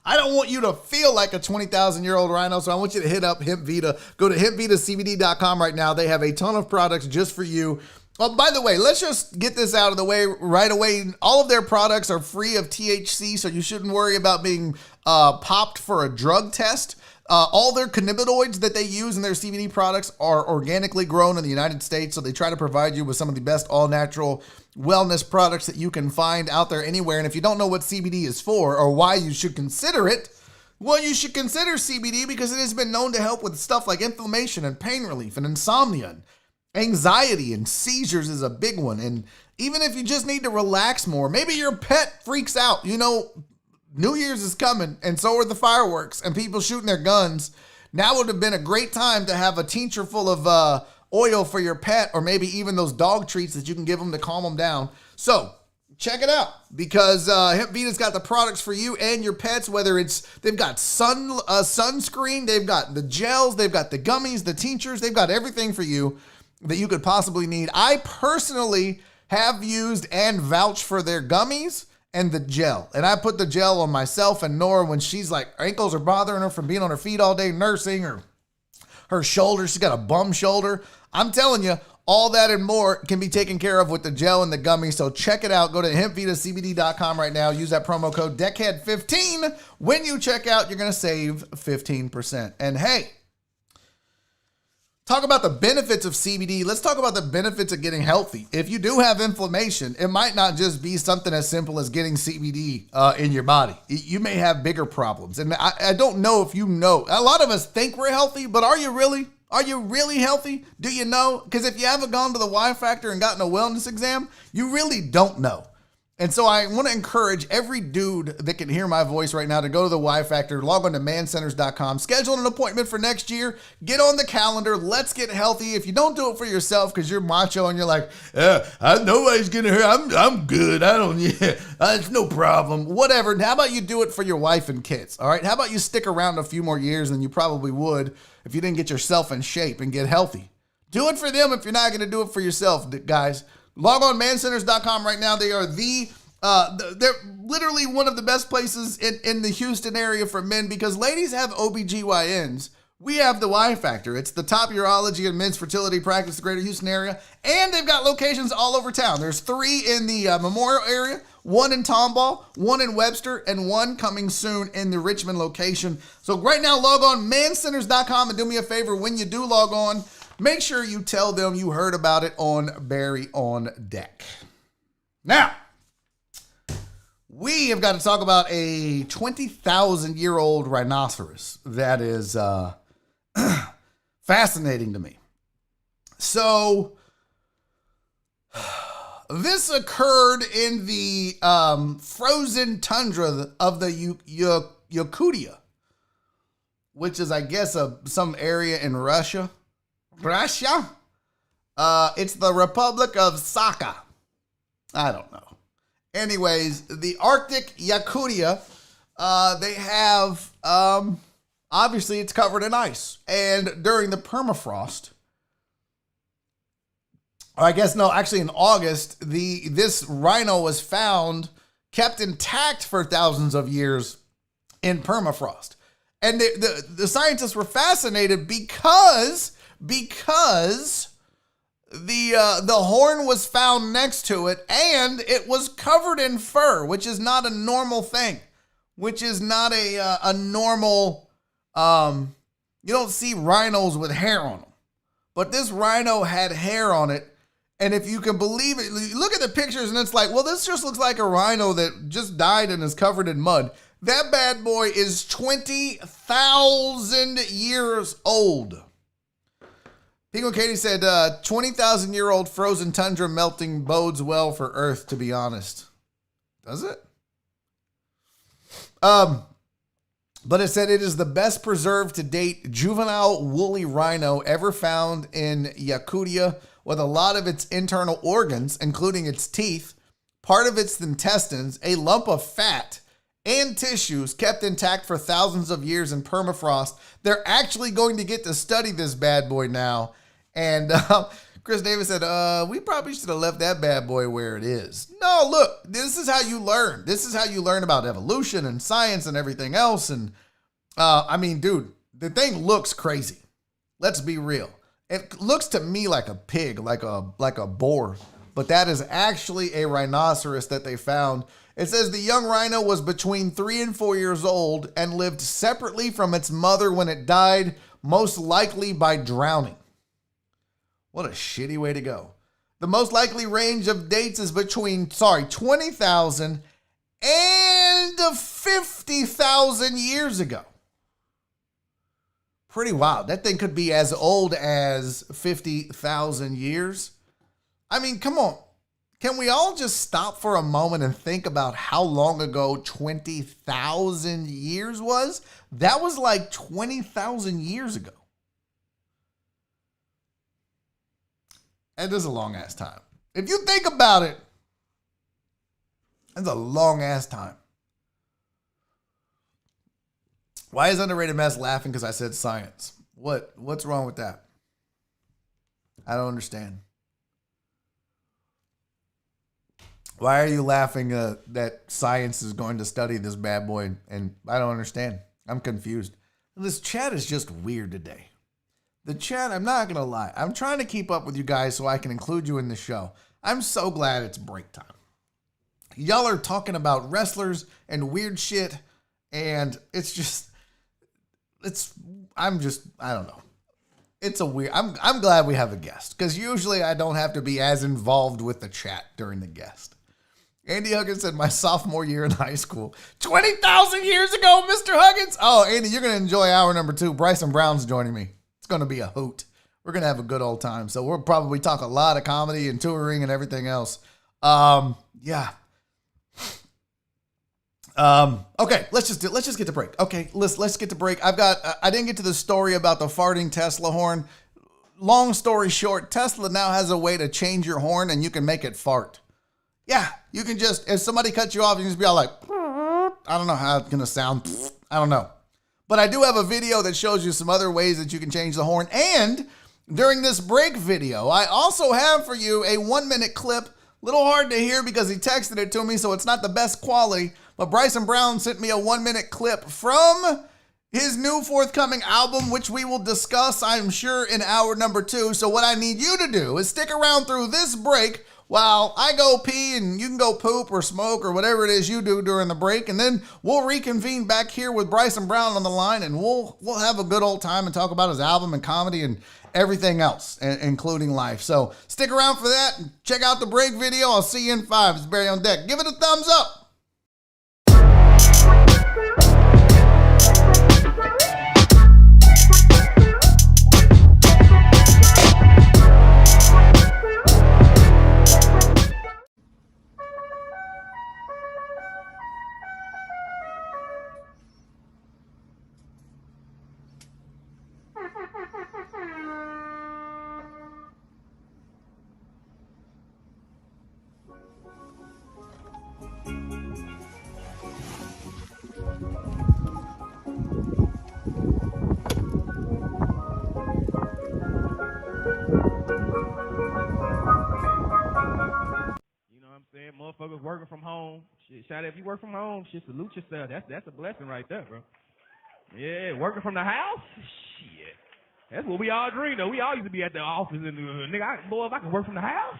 I don't want you to feel like a 20,000-year-old rhino, so I want you to hit up Hemp Vita. Go to hempvitacbd.com right now. They have a ton of products just for you. Oh, by the way, let's just get this out of the way right away. All of their products are free of THC, so you shouldn't worry about being popped for a drug test. All their cannabinoids that they use in their CBD products are organically grown in the United States, so they try to provide you with some of the best all-natural wellness products that you can find out there anywhere. And if you don't know what CBD is for or why you should consider it, well, you should consider CBD because it has been known to help with stuff like inflammation and pain relief and insomnia and anxiety, and seizures is a big one. And even if you just need to relax more, maybe your pet freaks out. You know, New Year's is coming, and so are the fireworks and people shooting their guns. Now would have been a great time to have a tincture full of oil for your pet, or maybe even those dog treats that you can give them to calm them down. So check it out, because Hemp Vita's got the products for you and your pets, whether it's, they've got sunscreen, they've got the gels, they've got the gummies, the tinctures, they've got everything for you that you could possibly need. I personally have used and vouched for their gummies and the gel. And I put the gel on myself and Nora when she's like, ankles are bothering her from being on her feet all day nursing, or her shoulder, she's got a bum shoulder. I'm telling you, all that and more can be taken care of with the gel and the gummy. So check it out. Go to hempvitacbd.com right now. Use that promo code DECKHEAD15. When you check out, you're going to save 15%. And hey, talk about the benefits of CBD. Let's talk about the benefits of getting healthy. If you do have inflammation, it might not just be something as simple as getting CBD in your body. You may have bigger problems. And I don't know if you know. A lot of us think we're healthy, but are you really? Are you really healthy? Do you know? Because if you haven't gone to the Y Factor and gotten a wellness exam, you really don't know. And so I want to encourage every dude that can hear my voice right now to go to the Y Factor, log on to mancenters.com, schedule an appointment for next year, get on the calendar, let's get healthy. If you don't do it for yourself because you're macho and you're like, nobody's going to hear, I'm good, it's no problem, whatever. How about you do it for your wife and kids, all right? How about you stick around a few more years than you probably would if you didn't get yourself in shape and get healthy? Do it for them if you're not going to do it for yourself, guys. Log on mancenters.com right now. They are they're literally one of the best places in the Houston area for men, because ladies have OBGYNs. We have the Y Factor. It's the top urology and men's fertility practice in the greater Houston area. And they've got locations all over town. There's 3 in the Memorial area, 1 in Tomball, 1 in Webster, and 1 coming soon in the Richmond location. So right now, log on mancenters.com and do me a favor. When you do log on, make sure you tell them you heard about it on Barry on Deck. Now, we have got to talk about a 20,000-year-old rhinoceros that is fascinating to me. So, this occurred in the frozen tundra of the Yakutia, which is, I guess, some area in Russia. It's the Republic of Sakha. I don't know. Anyways, the Arctic Yakutia, they have, obviously it's covered in ice. And during the permafrost, or I guess, no, actually in August, this rhino was found, kept intact for thousands of years in permafrost. And the scientists were fascinated because the horn was found next to it, and it was covered in fur, which is not a normal thing, which is not a normal, you don't see rhinos with hair on them, but this rhino had hair on it. And if you can believe it, look at the pictures and it's like, well, this just looks like a rhino that just died and is covered in mud. That bad boy is 20,000 years old. Pingo Katie said, 20,000-year-old frozen tundra melting bodes well for Earth, to be honest. Does it? But it said it is the best preserved to date juvenile woolly rhino ever found in Yakutia, with a lot of its internal organs, including its teeth, part of its intestines, a lump of fat, and tissues kept intact for thousands of years in permafrost. They're actually going to get to study this bad boy now. And Chris Davis said, we probably should have left that bad boy where it is. No, look, this is how you learn. This is how you learn about evolution and science and everything else. And I mean, dude, the thing looks crazy. Let's be real. It looks to me like a pig, like a boar, but that is actually a rhinoceros that they found. It says the young rhino was between 3 and 4 years old and lived separately from its mother when it died, most likely by drowning. What a shitty way to go. The most likely range of dates is between, 20,000 and 50,000 years ago. Pretty wild. That thing could be as old as 50,000 years. I mean, come on. Can we all just stop for a moment and think about how long ago 20,000 years was? That was like 20,000 years ago. And this is a long ass time. If you think about it, that's a long ass time. Why is Underrated Mess laughing because I said science? What's wrong with that? I don't understand. Why are you laughing that science is going to study this bad boy? And I don't understand. I'm confused. This chat is just weird today. The chat, I'm not going to lie. I'm trying to keep up with you guys so I can include you in the show. I'm so glad it's break time. Y'all are talking about wrestlers and weird shit. And it's just, I don't know. It's a weird, I'm glad we have a guest. Because usually I don't have to be as involved with the chat during the guest. Andy Huggins said, my sophomore year in high school. 20,000 years ago, Mr. Huggins. Oh, Andy, you're going to enjoy hour number 2. Bryon Brown's joining me. It's going to be a hoot. We're going to have a good old time. So we'll probably talk a lot of comedy and touring and everything else. Yeah. Okay, let's just get to break. Okay, let's get to break. I didn't get to the story about the farting Tesla horn. Long story short, Tesla now has a way to change your horn and you can make it fart. Yeah, you can just, if somebody cuts you off, you can just be all like, I don't know how it's going to sound. I don't know. But I do have a video that shows you some other ways that you can change the horn. And during this break video, I also have for you a 1-minute clip. Little hard to hear because he texted it to me, so it's not the best quality. But Bryon Brown sent me a 1-minute clip from his new forthcoming album, which we will discuss, I'm sure, in hour number 2. So what I need you to do is stick around through this break while I go pee and you can go poop or smoke or whatever it is you do during the break. And then we'll reconvene back here with Bryon Brown on the line and we'll have a good old time and talk about his album and comedy and everything else, including life. So stick around for that and check out the break video. I'll see you in 5. It's Barry on Deck. Give it a thumbs up. Motherfuckers working from home. Shit, shout out if you work from home. Shit, salute yourself. That's a blessing right there, bro. Yeah, working from the house. Shit, that's what we all dream of. We all used to be at the office and nigga, boy, if I can work from the house.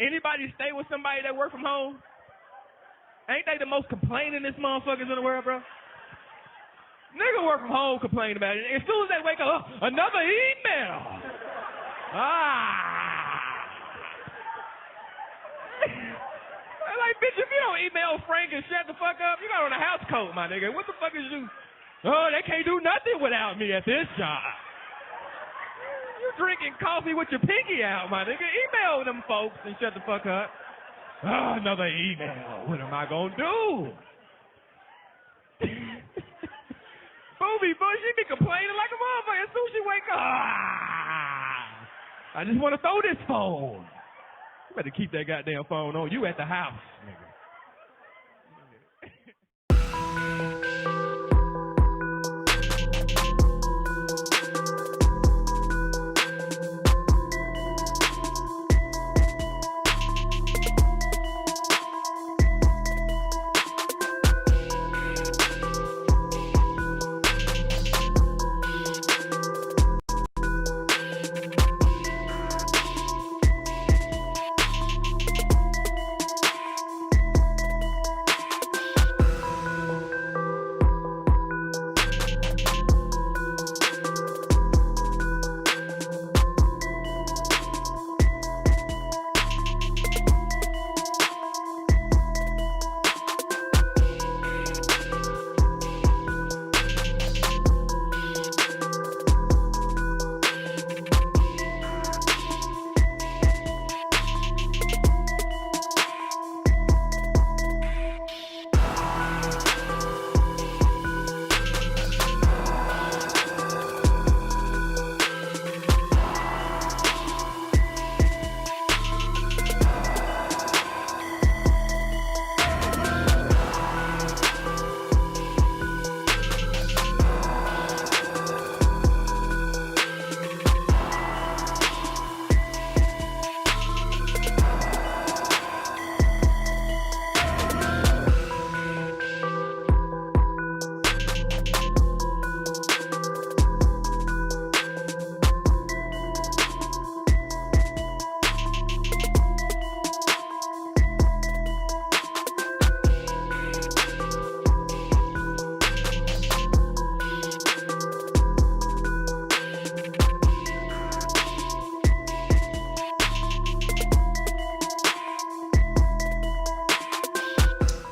Anybody stay with somebody that work from home? Ain't they the most complainingest motherfuckers in the world, bro? Nigga work from home, complain about it. As soon as they wake up, another email. Like, bitch, if you don't email Frank and shut the fuck up, you got on a house coat, my nigga. What the fuck is you? Oh, they can't do nothing without me at this job. You drinking coffee with your pinky out, my nigga. Email them folks and shut the fuck up. Oh, another email. What am I gonna do? movie, but she be complaining like a motherfucker as soon as she wake up. I just want to throw this phone. You better keep that goddamn phone on you at the house, nigga.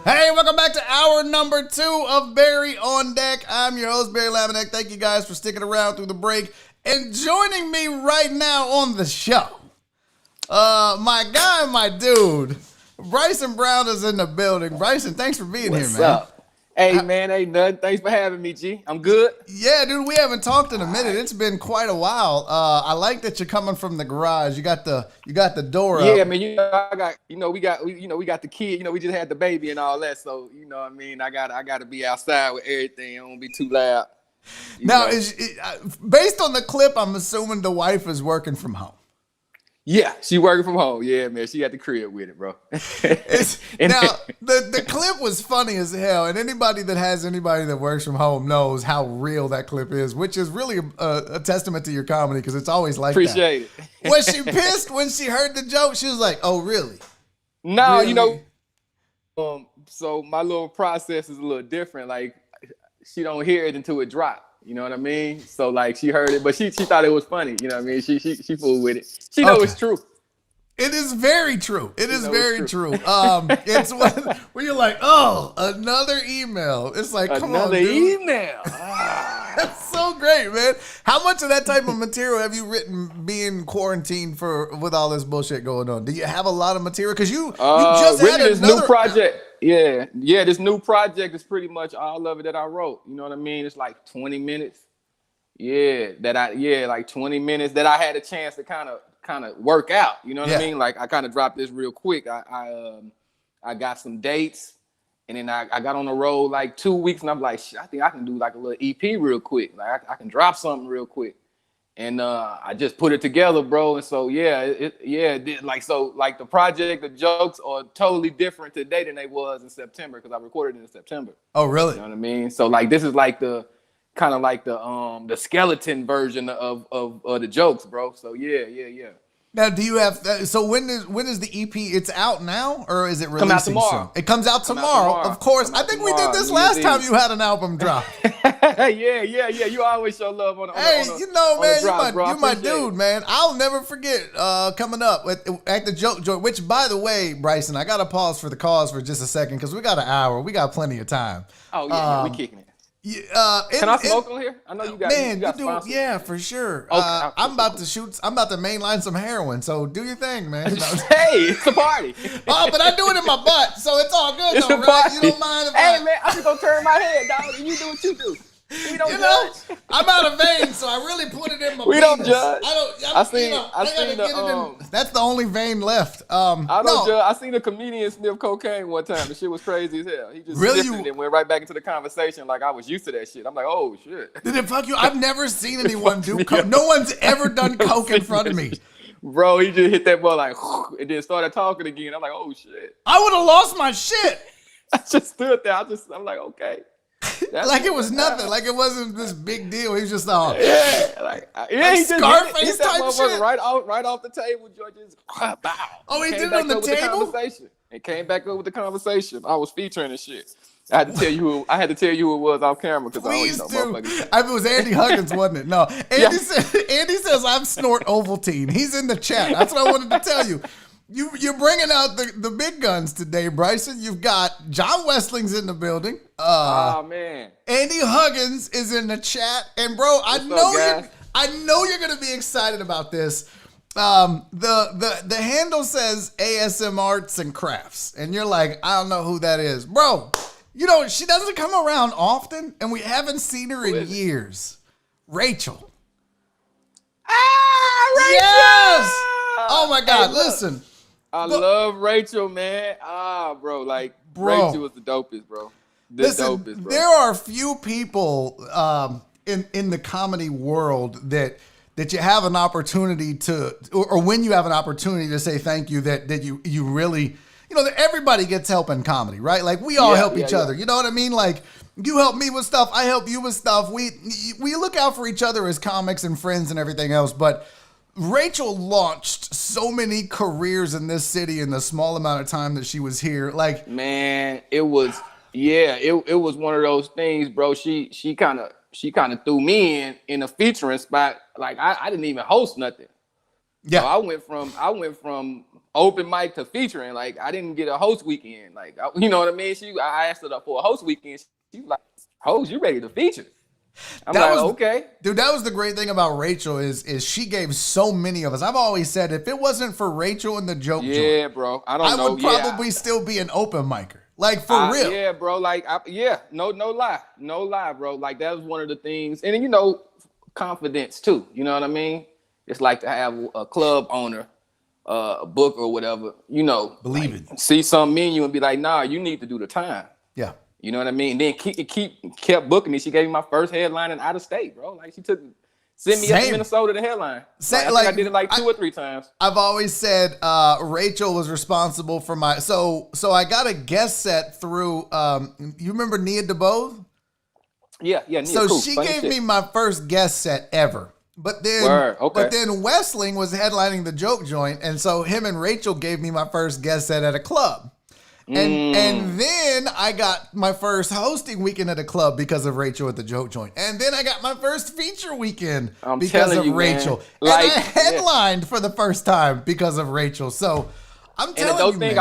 Hey, welcome back to hour number 2 of Barry on Deck. I'm your host, Barry Laminack. Thank you guys for sticking around through the break. And joining me right now on the show, my guy, my dude, Bryon Brown is in the building. Bryson, thanks for being here, man. What's up? Hey, man, ain't nothing. Thanks for having me, G. I'm good. Yeah, dude, we haven't talked in a minute. It's been quite a while. I like that you're coming from the garage. You got the door up. Yeah, man. We got the kid. We just had the baby and all that. So, I got to be outside with everything. I don't be too loud. Now, based on the clip, I'm assuming the wife is working from home. Yeah, she working from home. Yeah, man, she at the crib with it, bro. Now, the clip was funny as hell, and anybody that works from home knows how real that clip is, which is really a testament to your comedy because it's always like Appreciate that. it. Was she pissed when she heard the joke? She was like, "Oh, really?" No, really? So my little process is a little different. Like, she don't hear it until it drop. You know what I mean? So like she heard it, but she thought it was funny. You know what I mean? She fooled with it. She know it's true. It is very true. It is very true. It's when you're like, oh, another email. It's like, come on, dude. Another email. That's so great, man. How much of that type of material have you written being quarantined with all this bullshit going on? Do you have a lot of material? Because you just had this new project. Yeah, this new project is pretty much all of it that I wrote. You know what I mean? It's like 20 minutes. Like 20 minutes that I had a chance to kind of work out. You know what I mean? Like I kind of dropped this real quick. I got some dates, and then I got on the road like 2 weeks, and I'm like, I think I can do like a little EP real quick. Like I can drop something real quick. And I just put it together, bro. And so like the project, the jokes are totally different today than they was in September because I recorded it in September. Oh, really? You know what I mean? So like this is like the kind of like the skeleton version of the jokes, bro. So yeah. Now, do you have? So when is the EP? It's out now, or is it releasing Come out tomorrow? soon? It comes out tomorrow. Of course. I think we did this last time you had an album drop. Yeah. You always show love on. Man, you're my dude, it. man. I'll never forget coming up at the joke joint. Which, by the way, Bryson, I gotta pause for the cause for just a second because we got an hour. We got plenty of time. Oh yeah, we kicking it. Can I smoke on here? I know you got. Man, you do. Yeah, for sure. Okay, I'm about to mainline some heroin. So do your thing, man. Hey, it's a party. Oh, but I do it in my butt, so it's all good. It's though, a right? party. You don't mind if Hey, man, I'm just gonna turn my head, dog, and you do what you do. We don't judge. I'm out of vein, so I really put it in my We penis. don't judge. I seen that's the only vein left. I don't judge. I seen a comedian sniff cocaine one time. The shit was crazy as hell. He just sniffed it and went right back into the conversation like I was used to that shit. I'm like, oh shit. Did it fuck you? I've never seen anyone do coke. No one's ever done coke in front of me. Bro, he just hit that ball like, and then started talking again. I'm like, oh shit. I would have lost my shit. I just stood there. I'm like, okay. Like it was nothing. Like it wasn't this big deal. He was just he just Scarface that type shit. right off the table. George's bow. Oh, he did it on the table. And came back up with the conversation. I was featuring and shit. I had to tell you who it was off camera because I always know motherfuckers. It was Andy Huggins, wasn't it? No, Andy says I'm snort Ovaltine. He's in the chat. That's what I wanted to tell you. You're bringing out the big guns today, Bryson. You've got John Wesling's in the building. Oh man, Andy Huggins is in the chat, and bro, I know you're gonna be excited about this. The handle says ASM Arts and Crafts, and you're like, I don't know who that is, bro. You know she doesn't come around often, and we haven't seen her in years. Rachel. Rachel! Yes. Oh my God! Hey, listen. I love Rachel, man. Rachel was the dopest, bro. Dopest, bro. There are few people in the comedy world that you have an opportunity to, or when you have an opportunity to say thank you, that you really, that everybody gets help in comedy, right? Like we all help each other. You know what I mean? Like you help me with stuff, I help you with stuff. We look out for each other as comics and friends and everything else, but Rachel launched so many careers in this city in the small amount of time that she was here. Like, man, it was one of those things, bro. She kind of threw me in a featuring spot. Like I didn't even host nothing. Yeah, so I went from open mic to featuring. Like I didn't get a host weekend. Like you know what I mean? I asked her for a host weekend. She was like, "Host, you ready to feature?" Okay. Dude, that was the great thing about Rachel is she gave so many of us. I've always said if it wasn't for Rachel and the joke joint, bro. I would probably still be an open micer. Like for real. Yeah, bro. Like no lie, bro. Like that was one of the things. And confidence too. You know what I mean? It's like to have a club owner, a book or whatever, believe like, it. See something in you and be like, nah, you need to do the time. Yeah. You know what I mean? And then kept booking me. She gave me my first headlining out of state, bro. Like she sent me up to Minnesota to headline. I did it like 2 or 3 times. I've always said Rachel was responsible for my so I got a guest set through you remember Nia DeBose? Yeah, Nia. So cool. she Funny gave shit. me my first guest set ever. But then Westling was headlining the joke joint, and so him and Rachel gave me my first guest set at a club. And then I got my first hosting weekend at a club because of Rachel at the joke joint. And then I got my first feature weekend because of Rachel. And I headlined for the first time because of Rachel. So I'm telling you, and the dope thing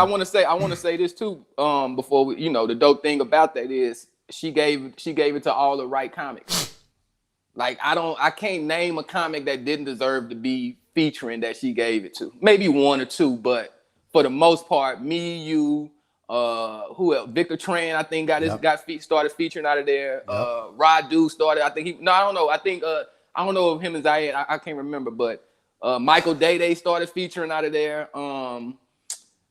I want to say this too. Before we, the dope thing about that is she gave it to all the right comics. Like I can't name a comic that didn't deserve to be featuring that she gave it to. Maybe 1 or 2, but for the most part, me, you. Who else? Victor Tran, I think started featuring out of there. Radu started. I think I don't know. I think I don't know if him and Zayed. I can't remember, but Michael Day started featuring out of there.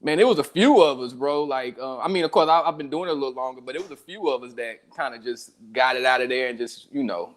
Man, it was a few of us, bro. Like, of course, I've been doing it a little longer, but it was a few of us that kind of just got it out of there and just,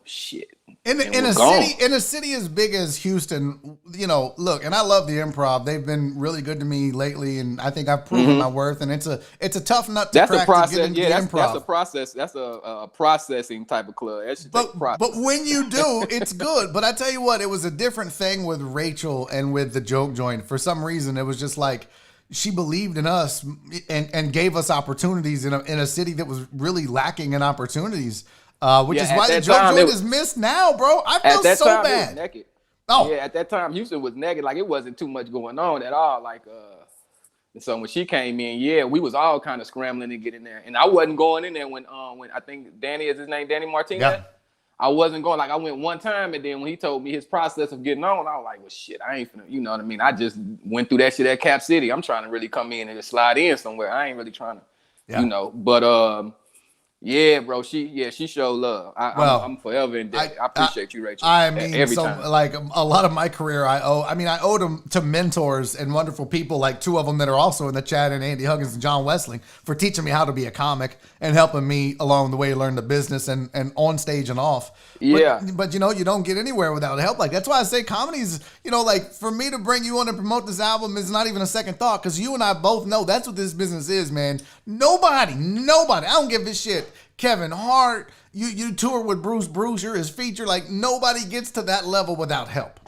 shit. In a city as big as Houston, look, and I love the Improv. They've been really good to me lately, and I think I've proven my worth. And it's a tough nut to crack to get into the Improv. That's a process. That's a processing type of club. But when you do, it's good. But I tell you what, it was a different thing with Rachel and with the joke joint. For some reason, it was just like, she believed in us and gave us opportunities in a city that was really lacking in opportunities, which is why the joke joint is missed now, bro. I feel so bad. At that time, Houston was naked. Like it wasn't too much going on at all. Like, so when she came in, we was all kind of scrambling to get in there, and I wasn't going in there when I think Danny is his name, Danny Martinez. Yeah. I wasn't going. Like I went one time, and then when he told me his process of getting on, I was like, well, shit, I ain't finna, you know what I mean? I just went through that shit at Cap City. I'm trying to really come in and just slide in somewhere. I ain't really trying to, But Yeah, bro. She showed love. I'm forever in debt. I appreciate you, Rachel. I mean, every time. like a lot of my career, I owed them to mentors and wonderful people, like two of them that are also in the chat, and Andy Huggins and John Wessling, for teaching me how to be a comic and helping me along the way to learn the business and on stage and off. Yeah. But you know, you don't get anywhere without help. Like, that's why I say comedy's, you know, like for me to bring you on to promote this album is not even a second thought, because you and I both know that's what this business is, man. Nobody, I don't give a shit. Kevin Hart, you tour with Bruce Bruiser, his feature, like nobody gets to that level without help.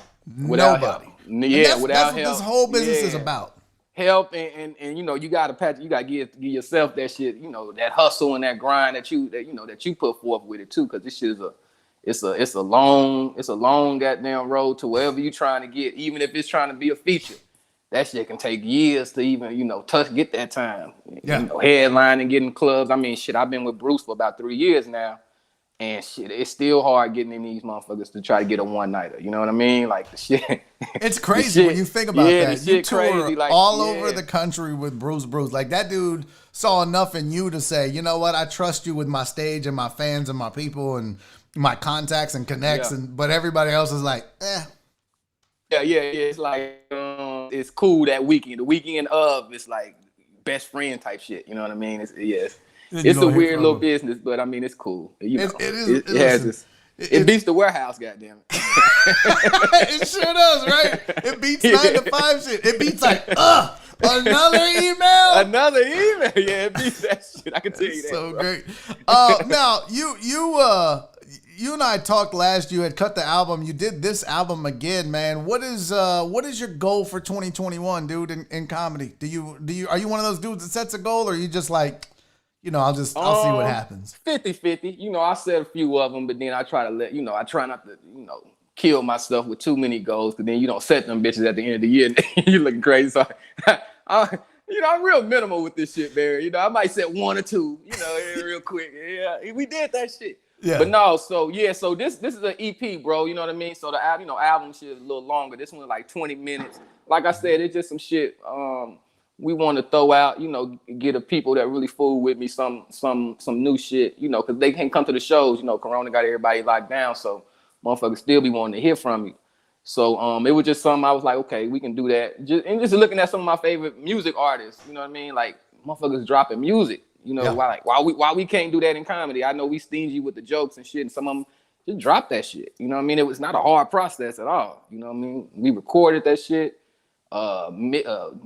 Without Nobody. help. Yeah, that's without what help. this whole business is about. Help and you know, you gotta give yourself that shit, you know, that hustle and that grind that you put forth with it too, because this shit is it's a long goddamn road to wherever you trying to get, even if it's trying to be a feature. That shit can take years to even, you know, get that time. Yeah. You know, headlining, getting clubs. I mean, shit, I've been with Bruce for about 3 years now. And shit, it's still hard getting in these motherfuckers to try to get a one-nighter. You know what I mean? Like, the shit. It's crazy when you think about that. You tour crazy, like, all over the country with Bruce. Like, that dude saw enough in you to say, you know what, I trust you with my stage and my fans and my people and my contacts and connects. Yeah. But everybody else is like, eh. Yeah. It's like, it's cool that weekend. The weekend of, it's like best friend type shit. You know what I mean? It's a weird little business, but I mean, it's cool. You know, it beats the warehouse, goddamn it. It sure does, right? It beats 9 to 5 shit. It beats like, another email. Another email. Yeah, it beats that shit. I can tell you that. So bro. great. Now you and I talked last. You had cut the album. You did this album again, man. What is your goal for 2021, dude? In comedy, are you one of those dudes that sets a goal, or are you just like, you know, I'll see what happens? 50-50. You know, I set a few of them, but then I try not to, you know, kill myself with too many goals, because then you don't set them bitches at the end of the year and you're looking crazy. So, you know, I'm real minimal with this shit, Barry. You know, I might set 1 or 2, you know, real quick. Yeah, we did that shit. Yeah. But no, so this is an EP, bro. You know what I mean? So the album shit is a little longer. This one like 20 minutes. Like I said, it's just some shit we want to throw out, you know, get the people that really fool with me some new shit, you know, because they can't come to the shows. You know, Corona got everybody locked down, so motherfuckers still be wanting to hear from you. So it was just something I was like, okay, we can do that. Just looking at some of my favorite music artists, you know what I mean? Like, motherfuckers dropping music. You know, why we can't do that in comedy? I know we stingy with the jokes and shit, and some of them just drop that shit. You know what I mean? It was not a hard process at all. You know what I mean? We recorded that shit,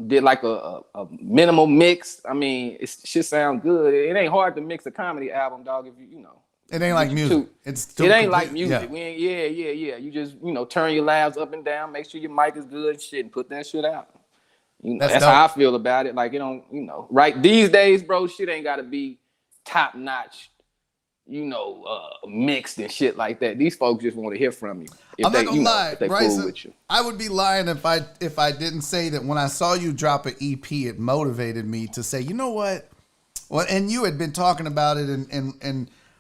did like a minimal mix. I mean, it shit sound good. It ain't hard to mix a comedy album, dog. If you know. It ain't like music. It ain't like music. Yeah. Yeah. You just, you know, turn your labs up and down, make sure your mic is good and shit, and put that shit out. You know, that's how I feel about it. Like, you know, right? These days, bro, shit ain't gotta be top notch, you know, mixed and shit like that. These folks just want to hear from you. I'm not gonna lie, if they Bryson, fool with you. I would be lying if I didn't say that when I saw you drop an EP, it motivated me to say, you know what? Well, and you had been talking about it,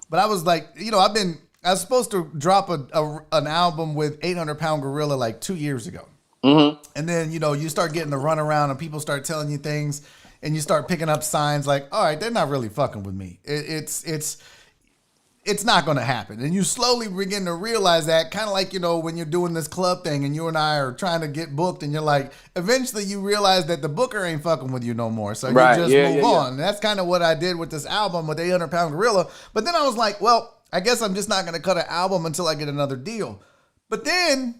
but I was like, you know, I was supposed to drop an album with 800 Pound Gorilla like 2 years ago. Mm-hmm. And then, you know, you start getting the runaround and people start telling you things and you start picking up signs like, all right, they're not really fucking with me. It's not going to happen. And you slowly begin to realize that, kind of like, you know, when you're doing this club thing and you and I are trying to get booked and you're like, eventually you realize that the booker ain't fucking with you no more. So you just move on. And that's kind of what I did with this album with 800 Pound Gorilla. But then I was like, well, I guess I'm just not going to cut an album until I get another deal. But then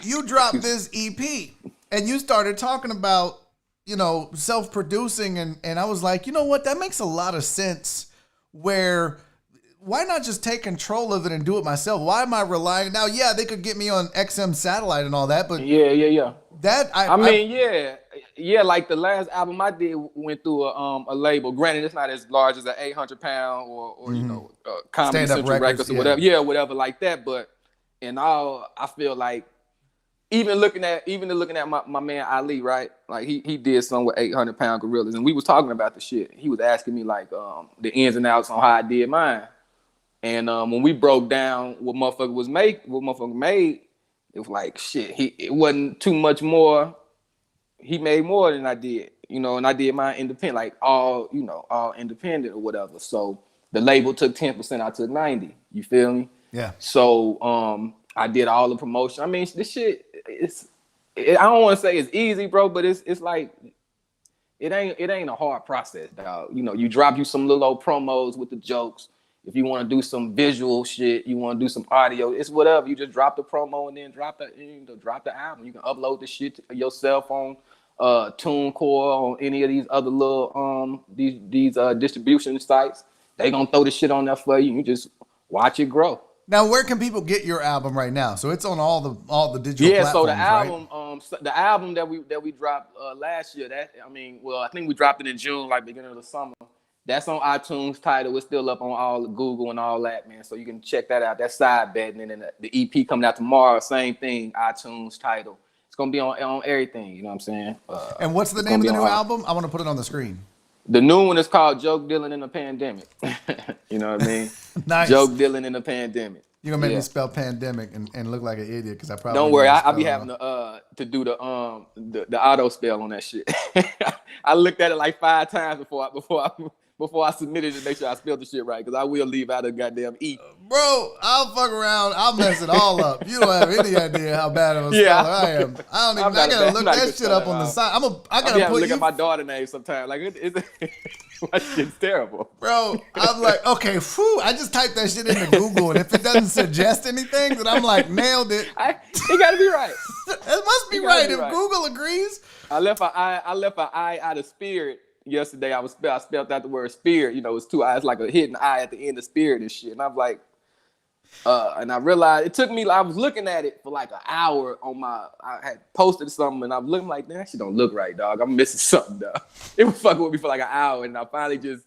you dropped this EP and you started talking about, you know, self-producing. And I was like, you know what? That makes a lot of sense. Why not just take control of it and do it myself? Why am I relying? Now, yeah, they could get me on XM satellite and all that, but yeah. That yeah. Like the last album I did went through a label. Granted, it's not as large as an 800 Pound or you know, Comedy Stand-up Central Records or whatever. Yeah, whatever like that. But in all, I feel like even looking at my man Ali, right? Like he did something with 800 Pound Gorillas, and we was talking about the shit. He was asking me like the ins and outs on how I did mine. And when we broke down what motherfucker made, it was like shit. It wasn't too much more. He made more than I did, you know, and I did mine independent, like all independent or whatever. So The label took 10%, I took 90. You feel me? Yeah. So I did all the promotion. I mean, this shit I don't want to say it's easy, bro, but it's like it ain't a hard process, dog. You know, you drop you some little old promos with the jokes. If you want to do some visual shit, you want to do some audio, it's whatever. You just drop the promo and then drop the album. You can upload the shit to your cell phone, TuneCore, on any of these other little these distribution sites. They gonna throw the shit on there for you. You just watch it grow. Now, where can people get your album right now? So it's on all the digital platforms, so the album, right? the album that we dropped last year. I think we dropped it in June, like beginning of the summer. That's on iTunes. Tidal. It's still up on all Google and all that, man. So you can check that out. That's Side Bet, and then the EP coming out tomorrow. Same thing. iTunes, Tidal. It's gonna be on everything. You know what I'm saying? And what's the name of the new album? I want to put it on the screen. The new one is called Joke Dealing in the Pandemic. You know what I mean? Nice. Joke Dealing in the Pandemic. You're gonna make me spell pandemic and look like an idiot because I probably don't worry. I'll be having to do the auto spell on that shit. I looked at it like 5 times before I submitted it to make sure I spelled the shit right, because I will leave out a goddamn E. Bro, I'll fuck around. I'll mess it all up. You don't have any idea how bad of a speller I am. I gotta look that shit up on the side. I gotta look at my daughter's name sometimes. Like that shit's terrible. Bro, I'm like, okay, I just typed that shit into Google, and if it doesn't suggest anything, then I'm like, nailed it. It gotta be right. It must be right if Google agrees. I left an I out of spirit. Yesterday I spelled out the word spirit. You know, it's 2 eyes, like a hidden eye at the end of spirit and shit. And I'm like, and I realized it took me. I was looking at it for like an hour I had posted something, and I'm looking like, man, that shit don't look right, dog. I'm missing something, dog. It was fucking with me for like an hour, and I finally just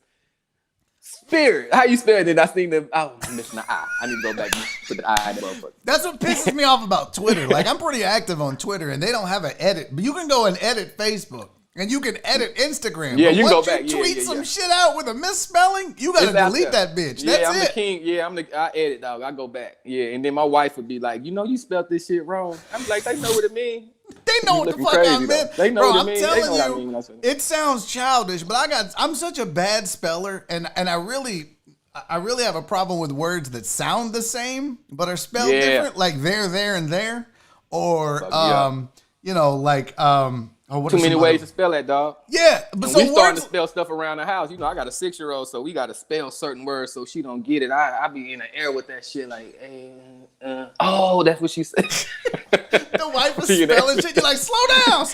spirit. How you spell it? I seen them. Oh, I'm missing the eye. I need to go back and put the eye in the motherfucker. That's what pisses me off about Twitter. Like, I'm pretty active on Twitter, and they don't have an edit, but you can go and edit Facebook. And you can edit Instagram. Yeah, but you once go back. You tweet some shit out with a misspelling, you gotta delete that bitch. Yeah, That's I'm it. the king. Yeah, I edit, dog. I go back. Yeah, and then my wife would be like, you know, you spelled this shit wrong. I'm like, they know what it means. They know what the fuck I meant. They know Bro, what it means. I'm telling you, it sounds childish, but I'm such a bad speller, and I really have a problem with words that sound the same but are spelled different, like there, and there, or you know, like too many ways to spell that, dog. Yeah, but so we starting to spell stuff around the house. You know, I got a 6-year-old, so we got to spell certain words so she don't get it. I be in the air with that shit, like, oh, that's what she said. The wife was spelling shit. You're like, slow down.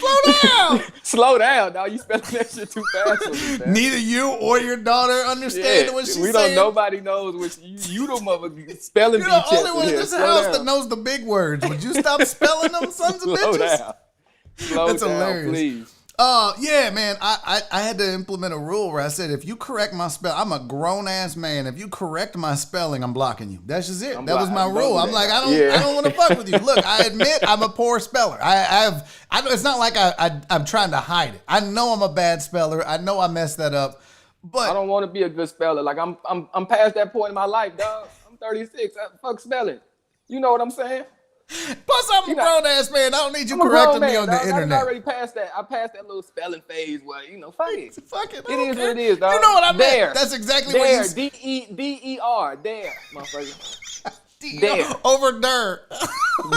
Slow down, dog. You spelling that shit too fast for me, man. Neither you or your daughter understand what she's saying. Nobody knows what you the motherfucker spelling. You're the only one in this house that knows the big words. Would you stop spelling them, sons of bitches? Down. That's hilarious. Please. Yeah, man. I had to implement a rule where I said, if you correct my spell, I'm a grown ass man. If you correct my spelling, I'm blocking you. That's just it. That was my rule. I'm like, I don't want to fuck with you. Look, I admit I'm a poor speller. It's not like I'm trying to hide it. I know I'm a bad speller. I know I messed that up. But I don't want to be a good speller. Like I'm past that point in my life, dog. I'm 36. Fuck spelling. You know what I'm saying? Plus, I'm a grown-ass man. I don't need you correcting me on the internet. I already passed that. I passed that little spelling phase where, fuck it. Fuck it. It is what it is, dog. You know what I meant. There. That's exactly there. what you... D-E-R. There, motherfucker. There. Over der.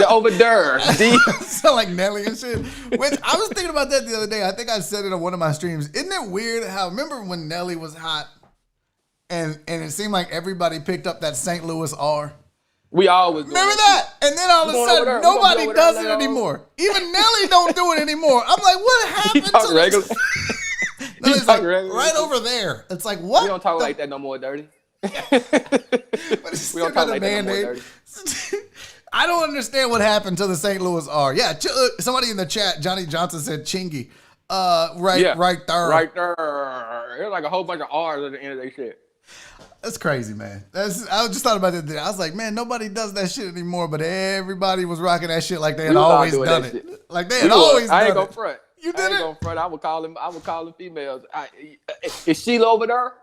Over der. Sound like Nelly and shit. Which, I was thinking about that the other day. I think I said it on one of my streams. Isn't it weird how, remember when Nelly was hot and it seemed like everybody picked up that St. Louis R? We always remember that, and then all of a sudden nobody does it anymore. Even Nelly don't do it anymore. I'm like, what happened to regular? Nelly's like right over there. It's like, what? We don't talk like that no more, Dirty. But it's we don't talk like that no more, Dirty. I don't understand what happened to the St. Louis R. Yeah, somebody in the chat, Johnny Johnson said Chingy. Right there. Right there. There's like a whole bunch of R's at the end of their shit. That's crazy, man. I just thought about that. I was like, man, nobody does that shit anymore, but everybody was rocking that shit like they had always done it. Shit. Like they had always done it. I ain't gonna front. You did it? I ain't gonna front. I would call them females. Is Sheila over there?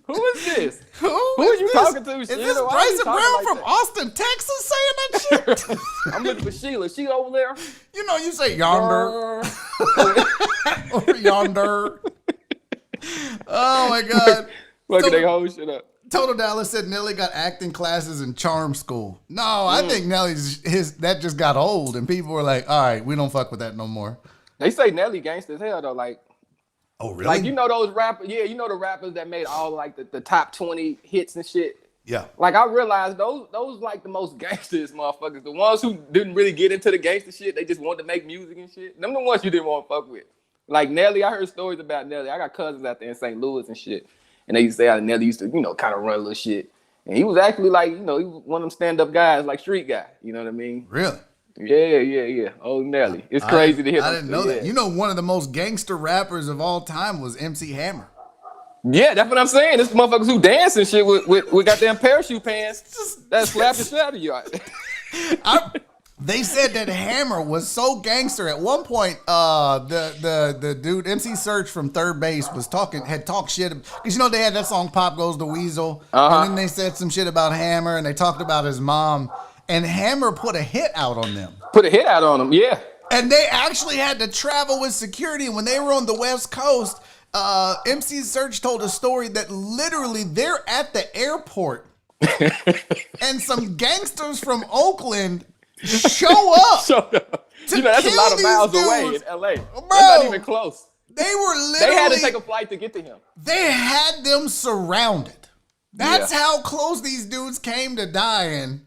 Who is this? Who are you talking to? Is this Bryson Brown from Austin, Texas saying that shit? I'm looking for Sheila. She over there? You know, you say yonder. Over yonder. Oh my God. Fucking they whole shit up. Total Dallas said Nelly got acting classes in charm school. No, I think Nelly's that just got old, and people were like, all right, we don't fuck with that no more. They say Nelly gangsta as hell though. Like, oh really? Like, you know those rappers? Yeah, you know the rappers that made all like the top 20 hits and shit. Yeah. Like, I realized those like the most gangsters motherfuckers. The ones who didn't really get into the gangster shit, they just wanted to make music and shit. Them the ones you didn't want to fuck with. Like Nelly, I heard stories about Nelly. I got cousins out there in St. Louis and shit. And they used to say how Nelly used to, kind of run a little shit. And he was actually like, he was one of them stand-up guys, like street guy. You know what I mean? Really? Yeah. Old Nelly. It's crazy to hear. I didn't know that. One of the most gangster rappers of all time was MC Hammer. Yeah, that's what I'm saying. It's motherfuckers who dance and shit with goddamn parachute pants that slap the shit out of you. They said that Hammer was so gangster at one point. The dude MC Serch from Third Base had talked shit because they had that song "Pop Goes the Weasel," and then they said some shit about Hammer, and they talked about his mom, and Hammer put a hit out on them. Yeah. And they actually had to travel with security. When they were on the West Coast, MC Serch told a story that literally they're at the airport, and some gangsters from Oakland show up. That's a lot of miles away in LA. Bro, that's not even close. They were literally. They had to take a flight to get to him. They had them surrounded. That's how close these dudes came to dying.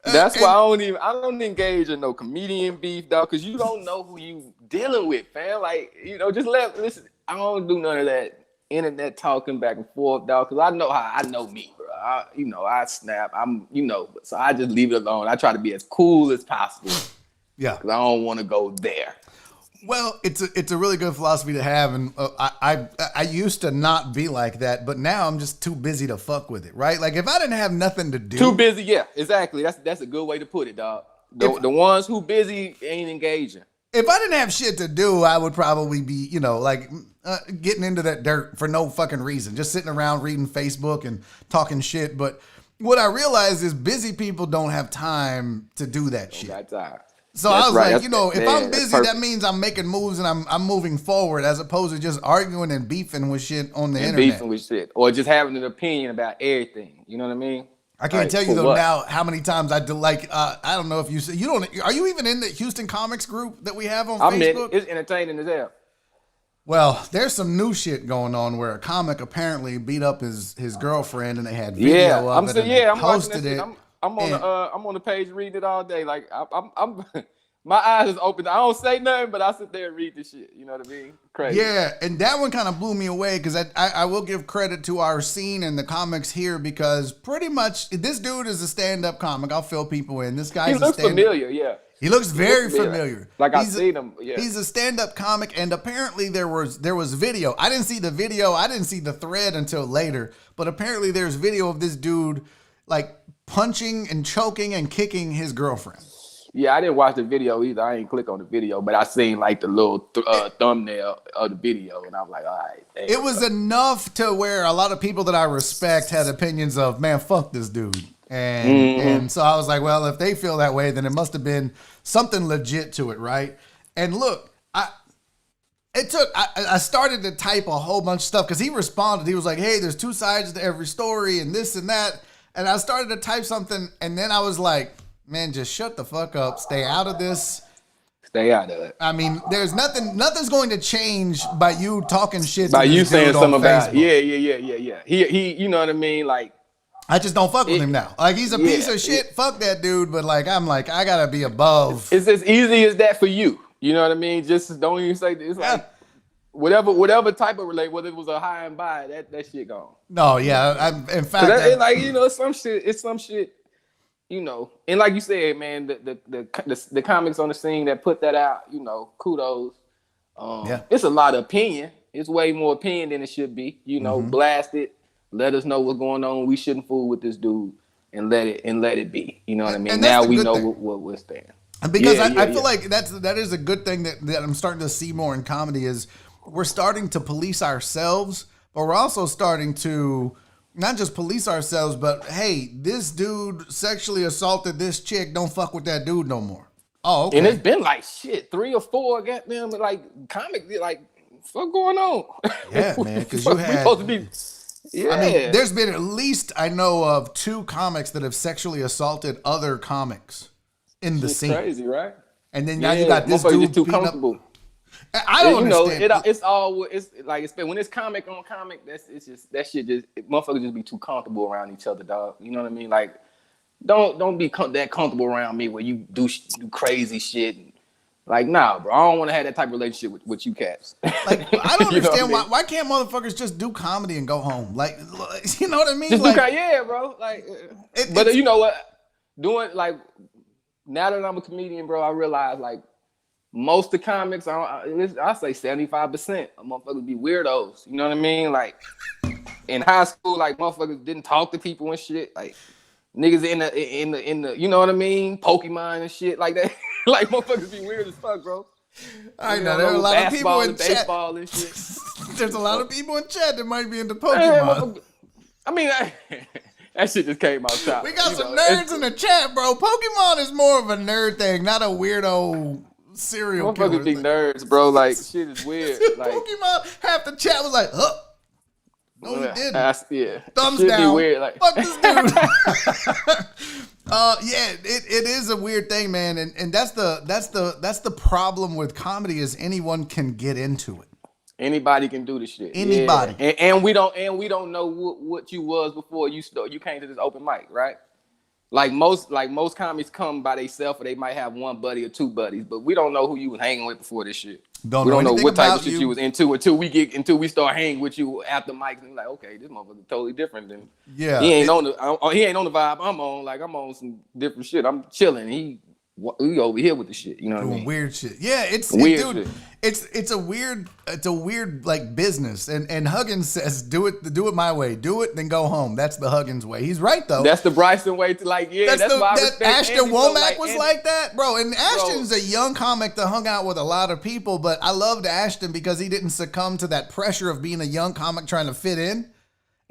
That's why I don't engage in no comedian beef, dog, because you don't know who you dealing with, fam. Like, just listen. I don't do none of that internet talking back and forth, dog, because I know me, bro. I snap. So I just leave it alone. I try to be as cool as possible. Yeah, because I don't want to go there. Well, it's a really good philosophy to have, and I used to not be like that, but now I'm just too busy to fuck with it, right? Like if I didn't have nothing to do, too busy, yeah, exactly. That's a good way to put it, dog. The ones who busy ain't engaging. If I didn't have shit to do, I would probably be, getting into that dirt for no fucking reason, just sitting around reading Facebook and talking shit. But what I realized is busy people don't have time to do that shit. Got time. So I was like, if I'm busy, that means I'm making moves and I'm moving forward, as opposed to just arguing and beefing with shit on the internet. Beefing with shit, or just having an opinion about everything. You know what I mean? I can't tell you though now how many times I do. Like I don't know if you don't. Are you even in the Houston Comics group that we have on Facebook? It's entertaining as hell. Well, there's some new shit going on where a comic apparently beat up his girlfriend, and they had video of it. I'm posted it. I'm on the page reading it all day. Like I'm my eyes is open. I don't say nothing, but I sit there and read the shit. You know what I mean? Crazy. Yeah, and that one kind of blew me away because I will give credit to our scene in the comics here, because pretty much this dude is a stand-up comic. I'll fill people in. This guy's he looks familiar, yeah. He looks very familiar. Like I've seen him. Yeah. He's a stand-up comic, and apparently there was video. I didn't see the video. I didn't see the thread until later, but apparently there's video of this dude like punching and choking and kicking his girlfriend. Yeah, I didn't watch the video either. I ain't click on the video, but I seen like the little thumbnail of the video, and I'm like, all right. It was enough to where a lot of people that I respect had opinions of, man, fuck this dude. And so I was like, well, if they feel that way, then it must have been something legit to it, right? And look, I started to type a whole bunch of stuff because he responded. He was like, hey, there's two sides to every story and this and that. And I started to type something, and then I was like, man, just shut the fuck up. Stay out of this. Stay out of it. I mean, there's nothing's going to change by you talking shit. By to you this saying dude something on about Facebook. Yeah. He, you know what I mean? Like, I just don't fuck with him now. Like, he's a piece of shit. Fuck that dude. But like, I'm like, I gotta be above. It's as easy as that for you. You know what I mean? Just don't even say this. Like, whatever type of relate, whether it was a high and by, that shit gone. No, yeah. In fact, it's some shit. And like you said, man, the comics on the scene that put that out, kudos. It's a lot of opinion. It's way more opinion than it should be. Blast it. Let us know what's going on. We shouldn't fool with this dude, and let it be. You know what I mean? Now we know what we're saying. Because I feel like that is a good thing that I'm starting to see more in comedy is we're starting to police ourselves, but we're also starting to not just police ourselves, but hey, this dude sexually assaulted this chick. Don't fuck with that dude no more. Oh, okay. And it's been like shit, 3 or 4 goddamn like comic like what's going on? Yeah, man, because you had. We supposed to be. Yeah. I mean, there's been at least, I know of 2 comics that have sexually assaulted other comics in the scene. Crazy, right? And then now you got this dude just too beating comfortable. Up. I don't understand. It's like when it's comic on comic, that shit just motherfuckers just be too comfortable around each other, dog. You know what I mean? Like, don't be that comfortable around me where you do crazy shit. Like, nah, bro. I don't want to have that type of relationship with you cats. Like, I don't understand why can't motherfuckers just do comedy and go home? Like, you know what I mean? Just like, yeah, bro. Like, but you know what? Doing like now that I'm a comedian, bro, I realize like most of the comics, I say 75% of motherfuckers be weirdos. You know what I mean? Like in high school, like motherfuckers didn't talk to people and shit. Like niggas in the you know what I mean? Pokemon and shit like that. Like motherfuckers be weird as fuck, bro. I know there are a lot of people in chat. Baseball and shit. There's a lot of people in chat that might be into Pokemon. I mean, that shit just came out top. We got some nerds in the chat, bro. Pokemon is more of a nerd thing, not a weirdo serial killer. Motherfuckers be nerds, bro. Like shit is weird. Like Pokemon, half the chat was like, huh. No, he didn't. Yeah. Thumbs shit down. Be weird. Like, fuck this dude. Yeah, it is a weird thing, man, and that's the problem with comedy is anyone can get into it. Anybody can do the shit. Anybody. Yeah. And we don't know what you was before you came to this open mic, right? Like most comics come by themselves, or they might have one buddy or 2 buddies, but we don't know who you was hanging with before this shit. We don't know what type of shit you was into until we start hanging with you after mics, and like, okay, this motherfucker totally different than he ain't on the vibe I'm on. Like I'm on some different shit. I'm chilling. He over here with the shit. You know what I mean? Weird shit. Yeah, it's weird. It's a weird like business. And Huggins says, do it my way. Do it, then go home. That's the Huggins way. He's right though. That's the Bryson way to like, yeah. That's why I respect Ashton Andy, Womack was like that, bro. And Ashton's a young comic that hung out with a lot of people, but I loved Ashton because he didn't succumb to that pressure of being a young comic trying to fit in.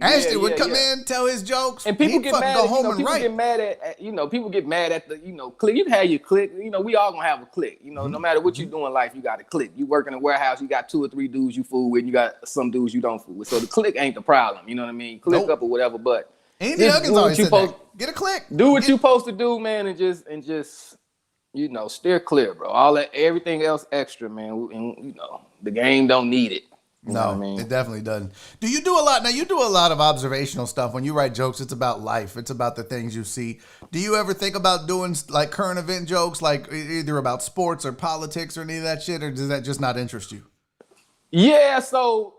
Ashton would come in, tell his jokes, and people get mad. Go home and people write. Get mad at people get mad at the click. You have your click. We all gonna have a click. No matter what you do in life, you got a click. You work in a warehouse, you got 2 or 3 dudes you fool with, and you got some dudes you don't fool with. So the click ain't the problem. You know what I mean? Click up or whatever. But Andy Huggins always said that. Get a click. Do what you supposed to do, man, and just steer clear, bro. All that, everything else extra, man. And the game don't need it. You know what I mean? It definitely doesn't. Do you do a lot? Now, you do a lot of observational stuff. When you write jokes, it's about life. It's about the things you see. Do you ever think about doing like current event jokes, like either about sports or politics or any of that shit, or does that just not interest you? Yeah, so,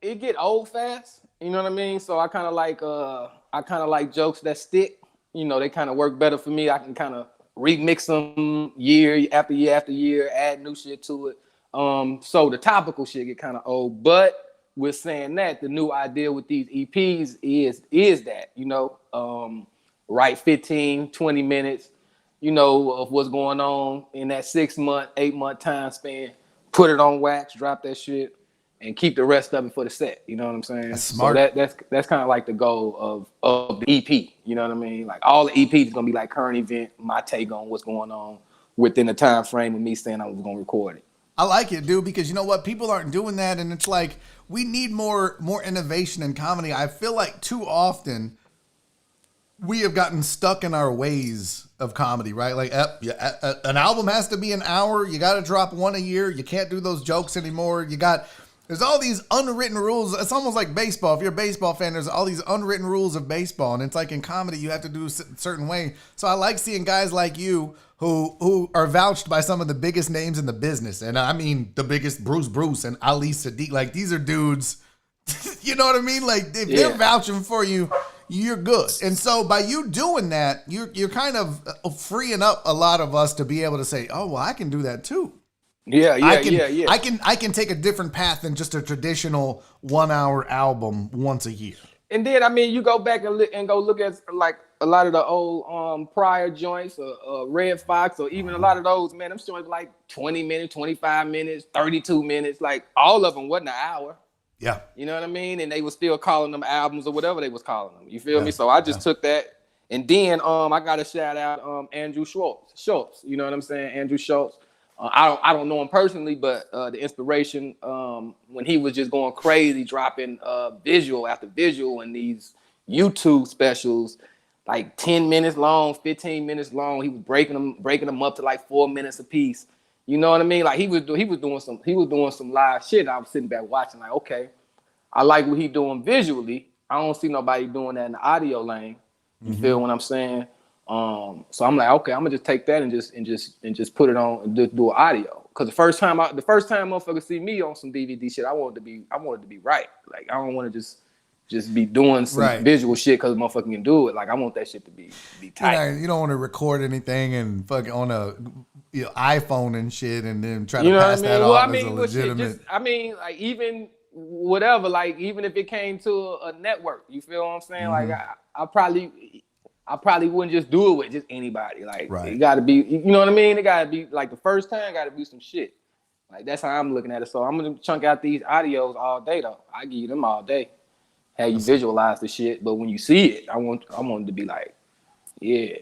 it get old fast. You know what I mean? So I kind of like jokes that stick. They kind of work better for me. I can kind of remix them year after year after year, add new shit to it. So the topical shit get kind of old, but we're saying that the new idea with these EPs is that, write 15, 20 minutes, of what's going on in that 6-month, 8-month time span, put it on wax, drop that shit, and keep the rest of it for the set. You know what I'm saying? That's smart. So that's kind of like the goal of the EP. You know what I mean? Like all the EPs is gonna be like current event, my take on what's going on within the time frame of me saying I was gonna record it. I like it, dude, because you know what? People aren't doing that, and it's like we need more innovation in comedy. I feel like too often we have gotten stuck in our ways of comedy, right? Like an album has to be an hour. You got to drop 1 a year. You can't do those jokes anymore. There's all these unwritten rules. It's almost like baseball. If you're a baseball fan, there's all these unwritten rules of baseball, and it's like in comedy, you have to do a certain way. So I like seeing guys like you who are vouched by some of the biggest names in the business. And I mean the biggest, Bruce and Ali Sadiq. Like these are dudes, you know what I mean? Like if they're vouching for you, you're good. And so by you doing that, you're kind of freeing up a lot of us to be able to say, oh, well, I can do that too. I can take a different path than just a traditional 1-hour album once a year. And then, you go back and go look at like a lot of the old prior joints, or Red Fox, or even a lot of those, man, them joints like 20 minutes, 25 minutes, 32 minutes, like all of them wasn't an hour. Yeah. You know what I mean? And they were still calling them albums or whatever they was calling them. You feel me? So I just took that. And then I got to shout out Andrew Schultz. You know what I'm saying? Andrew Schultz. I don't know him personally, but the inspiration when he was just going crazy, dropping visual after visual in these YouTube specials, like 10 minutes long, 15 minutes long. He was breaking them up to like 4 minutes a piece. You know what I mean? Like he was doing some live shit. I was sitting back watching, like, okay, I like what he doing visually. I don't see nobody doing that in the audio lane. You feel what I'm saying? So I'm like, okay, I'm gonna just take that and just put it on and just do an audio. Cause the first time motherfuckers see me on some DVD shit, I want it to be right. Like I don't want to just be doing some visual shit because motherfucker can do it. Like I want that shit to be tight. You don't want to record anything and fucking on a iPhone and shit, and then try to pass that off as a legitimate. Like even whatever, like even if it came to a network, you feel what I'm saying? Like I probably wouldn't just do it with just anybody. Like it got to be, you know what I mean? It got to be like the first time, got to be some shit. Like that's how I'm looking at it. So I'm gonna chunk out these audios all day though. I give you them all day. How you visualize the shit, but when you see it, I want it to be like, yeah.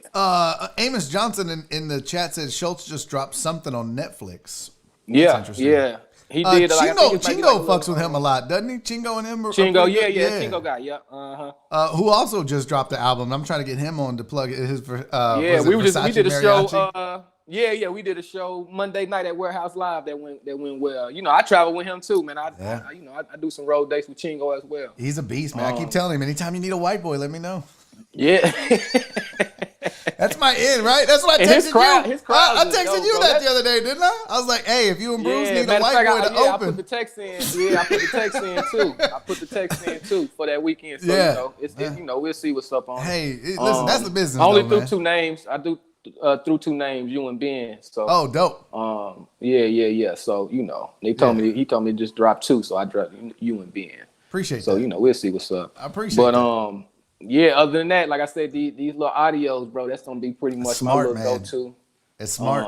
Amos Johnson in the chat says Schultz just dropped something on Netflix. That's yeah. He did. Chingo fucks with him a lot, doesn't he? Chingo and him. Chingo, yeah. Chingo guy, yeah. Who also just dropped the album. I'm trying to get him on to plug his. We did a show. We did a show Monday night at Warehouse Live that went well. You know, I travel with him too, man. I do some road dates with Chingo as well. He's a beast, man. I keep telling him, anytime you need a white boy, let me know. Yeah. That's my end, right? That's what I texted you. I texted you that the other day, didn't I? I was like, hey, if you and Bruce need a white boy to open. I put the text in. Yeah, I put the text in too. For that weekend. So, we'll see what's up on. Hey, listen, that's the business. I only threw two names. I do through two names, you and Ben. So dope. Yeah. So he told me to just drop two, so I dropped you and Ben. Appreciate that. So we'll see what's up. I appreciate that. Yeah, other than that, like I said, these little audios, bro, that's gonna be pretty much my little go-to. It's smart.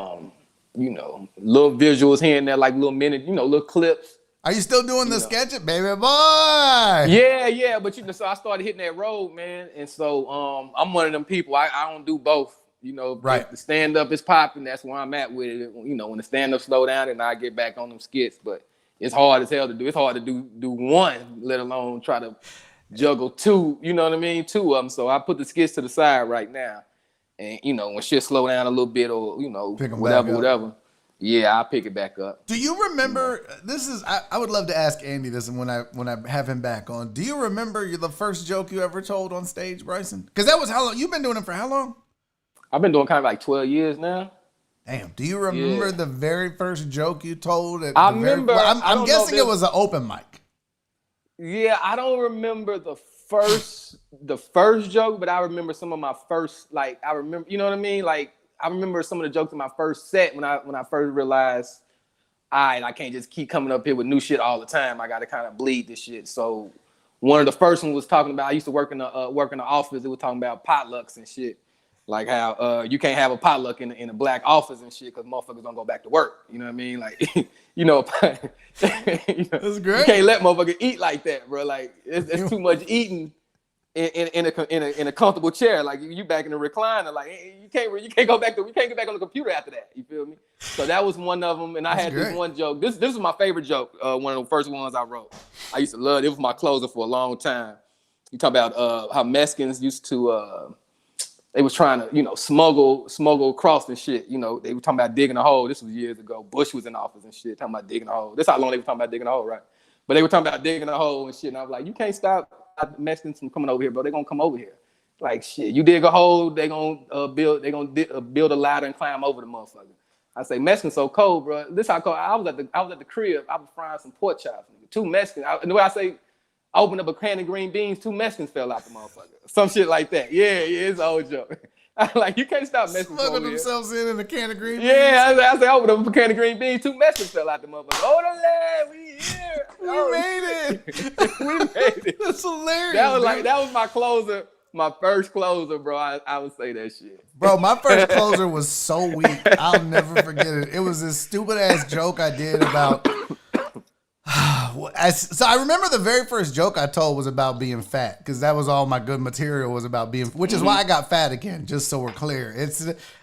Little visuals here and there, like little minute, little clips. Are you still doing the sketch it, baby boy? Yeah, but so I started hitting that road, man, and so I'm one of them people. I don't do both. If the stand up is popping, that's where I'm at with it. When the stand up slow down, and I get back on them skits, but it's hard as hell to do. It's hard to do one, let alone try to juggle two, you know what I mean? Two of them. So I put the skits to the side right now. And, when shit slow down a little bit or, whatever. Yeah, I'll pick it back up. Do you remember, I would love to ask Andy this when I have him back on. Do you remember the first joke you ever told on stage, Bryson? Because that was how long, you've been doing it for how long? I've been doing kind of like 12 years now. Damn. Do you remember the very first joke you told? I'm guessing it was an open mic. Yeah, I don't remember the first joke, but I remember some of my first, I remember, you know what I mean? Like, I remember some of the jokes in my first set when I first realized, I can't just keep coming up here with new shit all the time. I got to kind of bleed this shit. So one of the first ones was talking about, I used to work in the office. It was talking about potlucks and shit. Like how you can't have a potluck in a black office and shit because motherfuckers don't go back to work. You know what I mean? Like, That's great. You can't let motherfuckers eat like that, bro. Like it's too much eating in a comfortable chair. Like you back in the recliner. Like you can't go back we can't get back on the computer after that. You feel me? So that was one of them. And I had this one joke. This was my favorite joke. One of the first ones I wrote. I used to love it. It was my closer for a long time. You talk about how Mexicans used to. They was trying to, smuggle across and shit. They were talking about digging a hole. This was years ago. Bush was in office and shit, talking about digging a hole. This how long they were talking about digging a hole, right? But they were talking about digging a hole and shit. And I was like, you can't stop Mexicans from coming over here, bro. They're gonna come over here. Like shit, you dig a hole, they gonna build a ladder and climb over the motherfucker. I say Mexicans so cold, bro. This how cold. I was at the crib. I was frying some pork chops. Two Mexicans. And the way I say, I opened up a can of green beans. Two Mexicans fell out the motherfucker. Some shit like that. Yeah, it's an old joke. Like, you can't stop Mexicans. Smuggling themselves in a can of green beans. Yeah, I said, I opened up a can of green beans. Two Mexicans fell out the motherfucker. Oh, we here. We made it. We made it. That's hilarious. That was my closer. My first closer, bro. I would say that shit. Bro, my first closer was so weak. I'll never forget it. It was this stupid ass joke I did about So I remember the very first joke I told was about being fat because that was all my good material was about being, which is why I got fat again. Just so we're clear,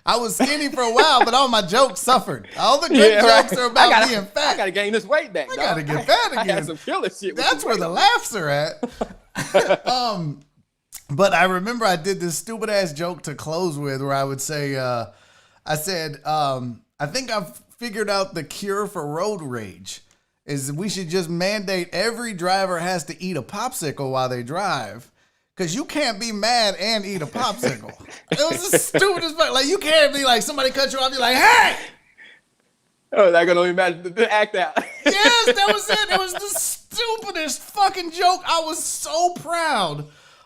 I was skinny for a while, but all my jokes suffered. All the good jokes are about being fat. I gotta gain this weight back. I gotta get fat again. I had some killer shit. That's where the laughs are at. But I remember I did this stupid ass joke to close with where I would say, I said, I think I've figured out the cure for road rage is we should just mandate every driver has to eat a popsicle while they drive. Cause you can't be mad and eat a popsicle. It was the stupidest part. Like you can't be like somebody cut you off, you're like, hey! Oh, that gonna imagine the act out. Yes, that was it. It was the stupidest fucking joke. I was so proud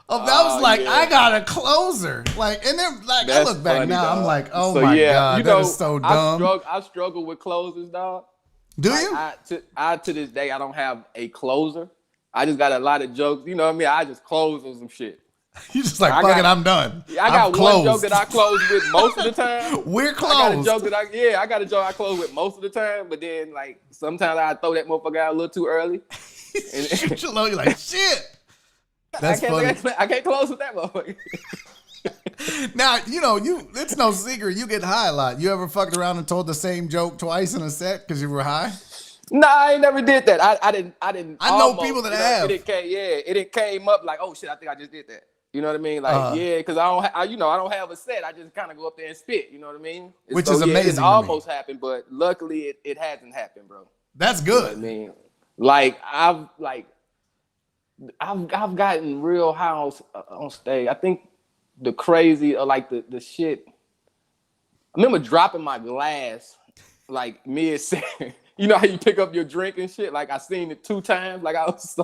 of that. I was like, I got a closer. Like, and then like I look back now, dog. I'm like, oh my God, that is so dumb. I struggle with closers, dog. Do you? I to this day I don't have a closer. I just got a lot of jokes. You know what I mean? I just close on some shit. You just like, fuck it, I'm done. I got one joke that I close with most of the time. We're closed. I got a joke I close with most of the time, but then like sometimes I throw that motherfucker out a little too early. And you're like, shit. That's funny. I can't close with that motherfucker. Now, it's no secret. You get high a lot. You ever fucked around and told the same joke twice in a set because you were high? Nah, I ain't never did that. I didn't. I know people that have. It came up like, oh shit, I think I just did that. You know what I mean? Like, because I don't have a set. I just kind of go up there and spit. You know what I mean? Which is amazing. It's almost happened, but luckily it hasn't happened, bro. That's good. You know what I mean, like I've gotten real high on stage. I think the crazy or like the shit. I remember dropping my glass like mid-set. You know how you pick up your drink and shit? Like I seen it 2 times. Like I was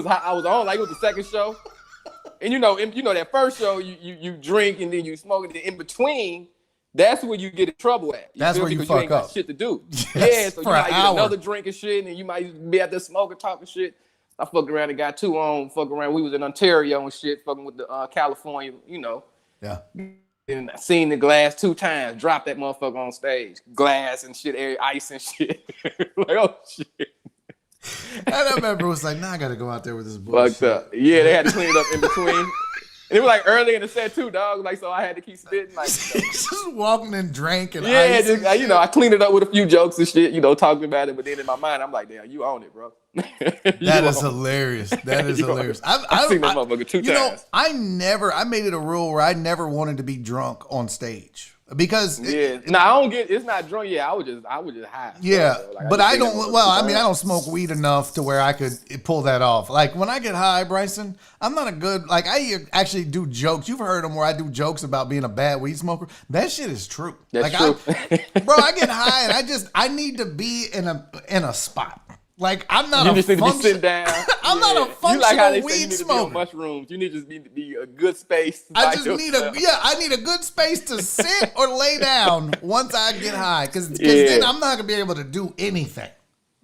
on like it was the second show. And you know that first show you drink and then you smoke and then in between, that's where you get in trouble at. That's where you fuck you ain't up. Got shit to do. Yes, yeah, so you for might an get hour. another drink and shit, and you might be out there smoking, talking shit. I fucked around and got 2 on. Fucking around, we was in Ontario and shit, fucking with the California, Yeah. And I seen the glass 2 times, dropped that motherfucker on stage, glass and shit, ice and shit. Like oh shit. And I remember it was like, I gotta go out there with this bullshit. Fucked up. Yeah, they had to clean it up in between. And it was like early in the set too, dog. Like so, I had to keep spitting. Like just walking and drinking. Yeah, just, I cleaned it up with a few jokes and shit. Talking about it. But then in my mind, I'm like, damn, you own it, bro. That is hilarious. That is hilarious. I've seen that motherfucker 2 times. I made it a rule where I never wanted to be drunk on stage. Because I don't get it's not drunk. Yeah, I was just high. Yeah, like, but I don't. Well, I mean, I don't smoke weed enough to where I could pull that off. Like when I get high, Bryson, I'm not a good. Like I actually do jokes. You've heard them where I do jokes about being a bad weed smoker. That shit is true. That's true. Bro, I get high and I need to be in a spot. Like I'm not. You just need to be sitting down. I'm not a functional you like how they weed say you need smoker. To be on mushrooms. You need to be a good space. I need a good space to sit or lay down once I get high, because then I'm not gonna be able to do anything.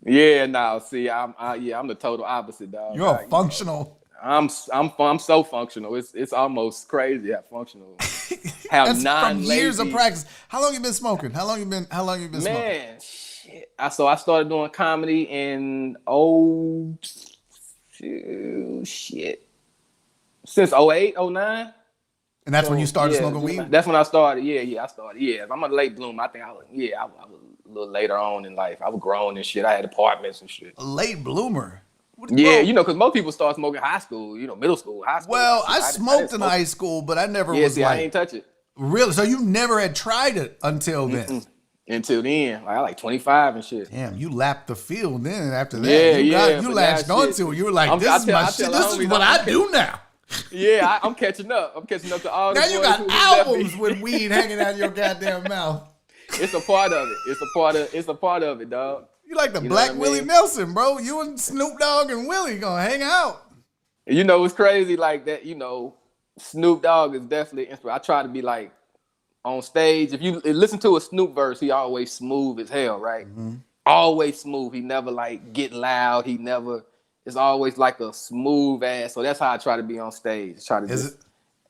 Yeah, no. See, I'm the total opposite, dog. You're a functional. I'm so functional. It's almost crazy how functional. How That's non-lazy. From years of practice. How long you been smoking? How long you been smoking? Man, shit. So I started doing comedy in shit. Since 08, 09. And that's when you started smoking weed? That's when I started. Yeah, I started. Yeah, I'm a late bloomer. I think I was a little later on in life. I was grown and shit. I had apartments and shit. A late bloomer? Yeah, because most people start smoking high school, middle school, high school. Well, I smoked in high school, but I never was I ain't touch it. Really? So you never had tried it until then? Until then. I like 25 and shit. Damn, you lapped the field then after that. You latched onto it. You were like, this is my shit. This is what I do now. Yeah, I'm catching up. I'm catching up to all the now you got albums with weed hanging out of your goddamn mouth. It's a part of it. It's a part of it, dog. You like the Black Willie Nelson, bro. You and Snoop Dogg and Willie gonna hang out. It's crazy like that. Snoop Dogg is definitely inspired. I try to be like on stage. If you listen to a Snoop verse, he always smooth as hell, right? Mm-hmm. Always smooth. He never like get loud. It's always like a smooth ass. So that's how I try to be on stage.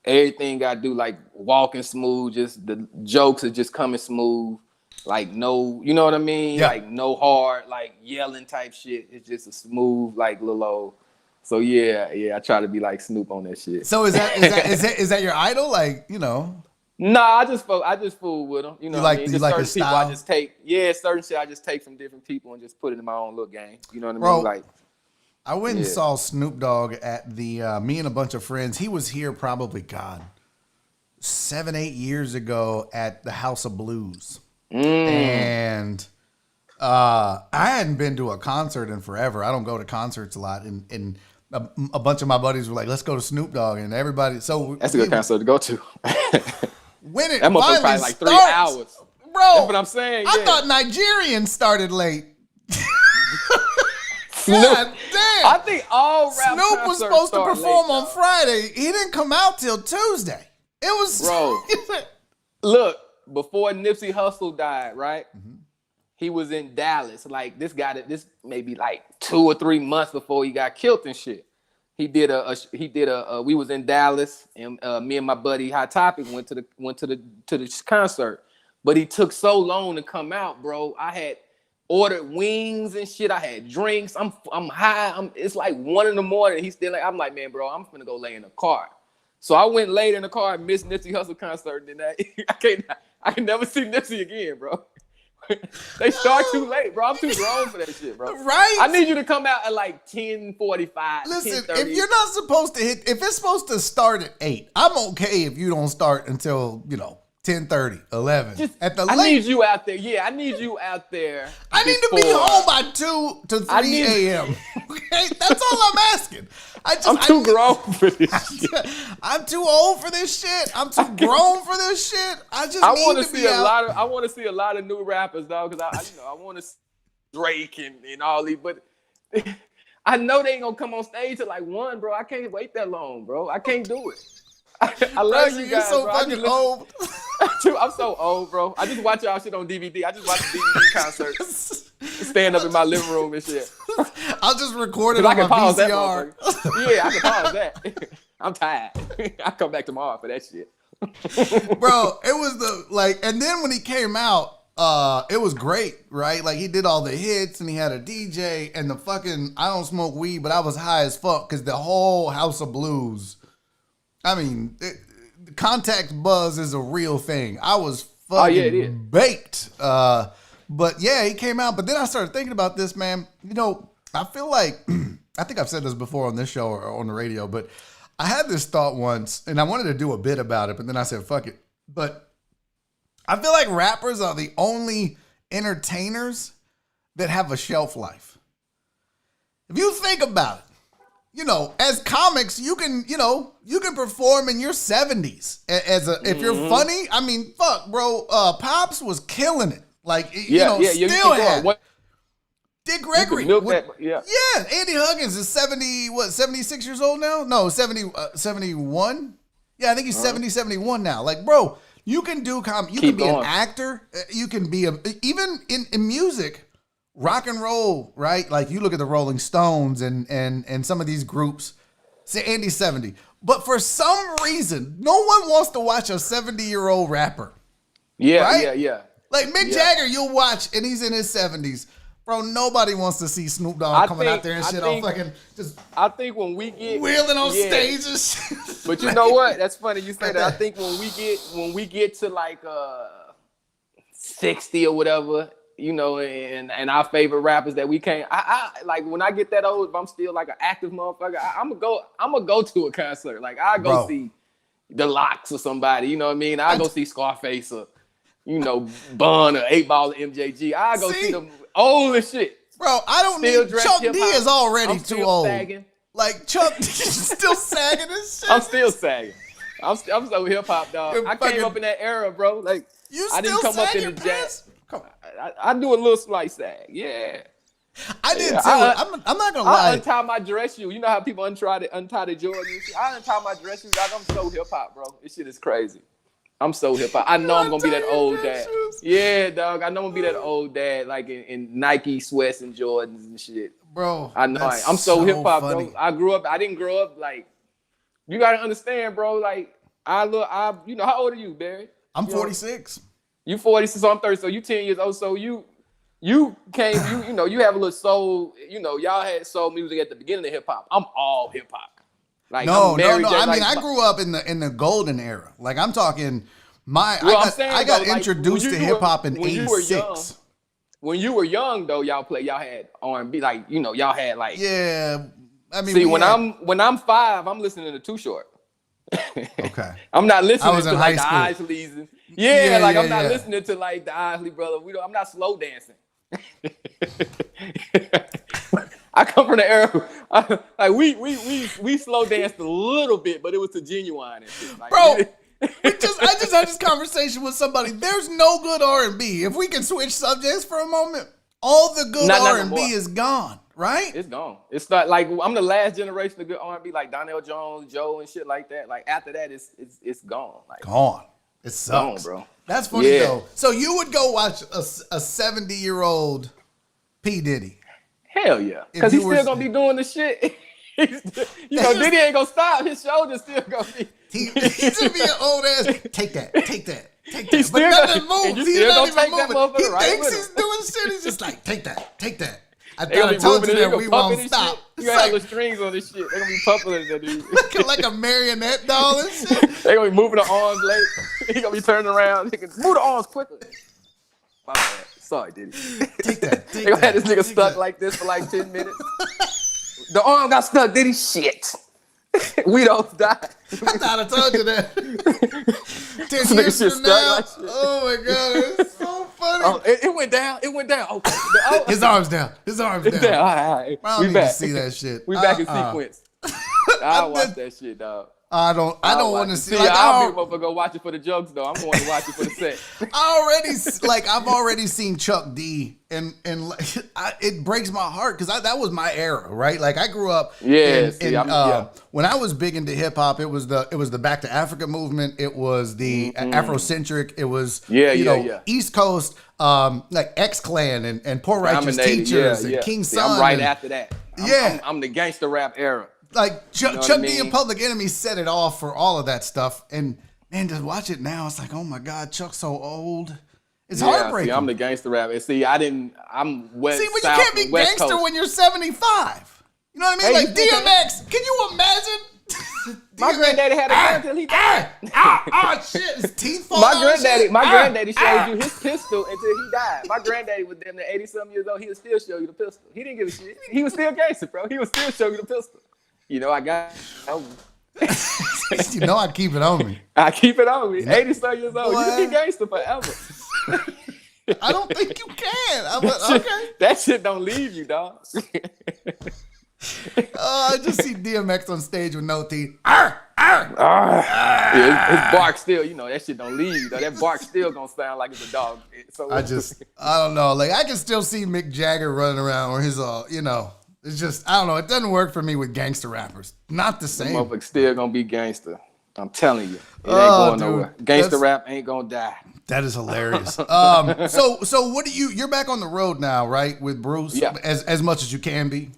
Everything I do like walking smooth. Just the jokes are just coming smooth. like no, you know what I mean? Yeah. Like no hard, like yelling type shit. It's just a smooth, like little old. So yeah, I try to be like Snoop on that shit. So is that your idol? Like, you know? Nah, I just fool with them. You know what I mean? You Just like certain his people style? I just take. Yeah, certain shit I just take from different people and just put it in my own little game. You know what I Bro, mean? Like, I went and saw Snoop Dogg at the me and a bunch of friends. He was here probably 7-8 years ago at the House of Blues. And I hadn't been to a concert in forever. I don't go to concerts a lot, and a bunch of my buddies were like, "Let's go to Snoop Dogg," and everybody. So that's a good concert to go to. When it that motherfucker finally probably like 3 starts, hours, bro. That's what I'm saying. I yeah. thought Nigerians started late. Snoop, God damn! I think all rap Snoop was concerts supposed to start perform late, on Friday. He didn't come out till Tuesday. It was bro. Look, before Nipsey Hussle died, right? Mm-hmm. He was in Dallas. Like this maybe like 2 or 3 months before he got killed and shit. We was in Dallas, and me and my buddy Hot Topic went to the concert. But he took so long to come out, bro. I had ordered wings and shit. I had drinks. I'm high. It's like 1 a.m. He's still like, I'm like, man, bro, I'm finna go lay in the car. So I went late in the car and missed Nipsey Hussle concert. And then I can never see Nipsey again, bro. They start too late, bro. I'm too grown for that shit, bro. Right? I need you to come out at like 10:45. Listen, 10:30. if you're not supposed to if it's supposed to start at 8, I'm okay if you don't start until 10:30, 11. At the I late. need you out there. Yeah, I need you out there. I need to be home by 2 to 3 a.m. Okay, that's all I'm asking. I'm too grown for this shit. I'm too old for this shit. I'm too grown for this shit. I want to see a lot of new rappers, though, because I want to see Drake and all these, but I know they ain't gonna come on stage till like 1, bro. I can't wait that long, bro. I can't do it. I love you guys, you're so bro. fucking old. I'm so old, bro. I just watch y'all shit on DVD. I just watch the DVD concerts. Stand up in my living room and shit. I'll just record it on my VCR. Yeah, I can pause that. I'm tired. I'll come back tomorrow for that shit. Bro, it was and then when he came out, it was great, right? Like he did all the hits and he had a DJ and the fucking, I don't smoke weed, but I was high as fuck because the whole House of Blues, I mean, contact buzz is a real thing. I was fucking baked. But yeah, he came out. But then I started thinking about this, man. I feel like, I think I've said this before on this show or on the radio, but I had this thought once and I wanted to do a bit about it, but then I said, fuck it. But I feel like rappers are the only entertainers that have a shelf life. If you think about it, as comics, you can perform in your 70s if you're funny. I mean, fuck, bro. Pops was killing it. Like, still had Dick Gregory. Yeah, Andy Huggins is 76 years old now? No, 71? Yeah, I think he's 71 now. Like, bro, you can do comedy. You can be an actor. You can be even in music. Rock and roll, right? Like you look at the Rolling Stones and some of these groups, say Andy's 70. But for some reason, no one wants to watch a 70-year-old rapper. Yeah, right? yeah. Like Mick Jagger, you'll watch and he's in his 70s. Bro, nobody wants to see Snoop Dogg coming out there and shit all fucking just I think when we get wheeling on stage and shit. But you know what? That's funny you say that. I think when we get to like 60 or whatever, and our favorite rappers that we can't. I like when I get that old. If I'm still like an active motherfucker, I'm gonna go to a concert. Like I go see the Locks or somebody. You know what I mean? I go see Scarface or Bun or 8 Ball or MJG. I go see them old as shit. Bro, I don't need Chuck D is already too old. Sagging. Like Chuck D is still sagging and shit. I'm still sagging. I'm so hip hop, dog. I came up in that era, bro. Like I didn't come up in the jazz. I do a little slight sag, yeah. I did too. I'm not gonna lie. I untie my dress shoe. You know how people untie the Jordans? I untie my dress shoes. I'm so hip hop, bro. This shit is crazy. I'm so hip hop. I know I'm gonna be that old dad. Yeah, dog. I know I'm gonna be that old dad, like in Nike sweats and Jordans and shit. Bro, I know. I'm so hip hop, bro. I didn't grow up like. You gotta understand, bro. Like how old are you, Barry? I'm 46. You 40, so I'm 30, so you 10 years old. So you came, you have a little soul. Y'all had soul music at the beginning of hip hop. I'm all hip hop. Like no. I mean, I grew up in the golden era. Like I'm talking, I got introduced to hip hop in '86. When you were young, though, y'all had R&B, like y'all had like. Yeah, I mean, see, when I'm 5, I'm listening to Too Short. Okay, I'm not listening to like the high Isleys. I'm not listening to like the Isley brother. I'm not slow dancing. I come from the era like we slow danced a little bit, but it was to Genuine and shit. Like, bro. I just had this conversation with somebody. There's no good R&B. If we can switch subjects for a moment, all the good R&B is gone, right? It's gone. It's not like I'm the last generation of good R&B, like Donnell Jones, Joe, and shit like that. Like after that, it's gone. Like gone. It sucks, gone, bro. That's funny though. So you would go watch a 70-year-old P. Diddy? Hell yeah, because he's still gonna be doing the shit. Diddy ain't gonna stop. His shoulders still gonna be. He's gonna be an old ass. Take that. He's but nothing moves. He's not even moving. He right thinks he's doing shit. He's just like, take that. I thought I told you that we won't stop. You got little strings on this shit. They're gonna be pupping that dude. Looking like a marionette doll and shit. They're gonna be moving the arms late. He gonna be turning around. He can move the arms quickly. My bad. Sorry, Diddy. Take that. They gonna have this nigga stuck like this for like 10 minutes. The arm got stuck, Diddy. Shit. We don't die. I thought I told you that. 10 years from now. Like oh my god, it's so funny. Oh, it went down. Okay. His arm's down. All right. All right. I don't need to see that shit. We back in sequence. I watch that shit, dog. I don't want to see. Like, I'll be a motherfucker go watch it for the jokes though. I'm going to watch it for the set. I've already seen Chuck D, and it breaks my heart because that was my era, right? Like I grew up. When I was big into hip hop, it was the Back to Africa movement. It was the Afrocentric. It was East Coast, like X Clan and Poor Righteous Teachers and King Son. I'm right after that. I'm the gangster rap era. Like Chuck D and Public Enemy set it off for all of that stuff, and man, to watch it now, it's like, oh my god, Chuck's so old. It's heartbreaking. See, I'm the gangster rapper. And see, I'm West. See, but South, you can't be West gangster Coast. when you're 75. You know what I mean? Like DMX. Can you imagine? My granddaddy had a gun until he died. Shit! His teeth fall out. My granddaddy showed you his pistol until he died. My granddaddy was damn near 80-something years old. He would still show you the pistol. He didn't give a shit. He was still gangster, bro. He would still show you the pistol. I got. I keep it on me. I keep it on me. 80-something years old. You can be gangster forever. I don't think you can. That shit don't leave you, dog. I just see DMX on stage with no teeth. His bark still, that shit don't leave you, though. That bark still gonna sound like it's a dog. So I don't know. Like I can still see Mick Jagger running around or his it's just, I don't know. It doesn't work for me with gangster rappers. Not the same. The motherfucker still gonna be gangster. I'm telling you. It ain't going nowhere. Gangster rap ain't gonna die. That is hilarious. So what you're back on the road now, right? With Bruce? Yeah. As much as you can be?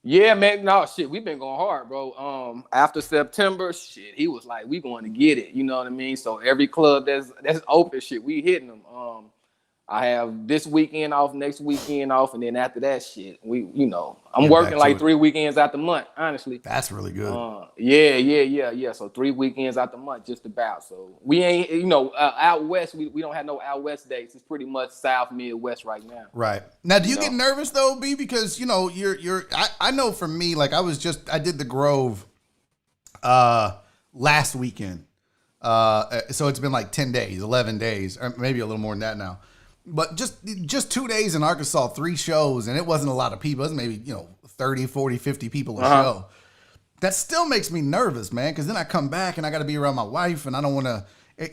Yeah, man. No, shit. We've been going hard, bro. After September, shit, he was like, we going to get it. You know what I mean? So every club that's open, shit, we hitting them. I have this weekend off, next weekend off, and then after that shit, I'm working like 3 weekends out the month, honestly. That's really good. Yeah. So 3 weekends out the month, just about. So we ain't, out west, we don't have no out west dates. It's pretty much South, Midwest right now. Right. Now, do you get nervous though, B? Because, I know for me, like I did the Grove last weekend. So it's been like 10 days, 11 days, or maybe a little more than that now. But just 2 days in Arkansas, 3 shows, and it wasn't a lot of people. It was maybe, 30, 40, 50 people a show. That still makes me nervous, man, because then I come back and I got to be around my wife, and I don't want to, I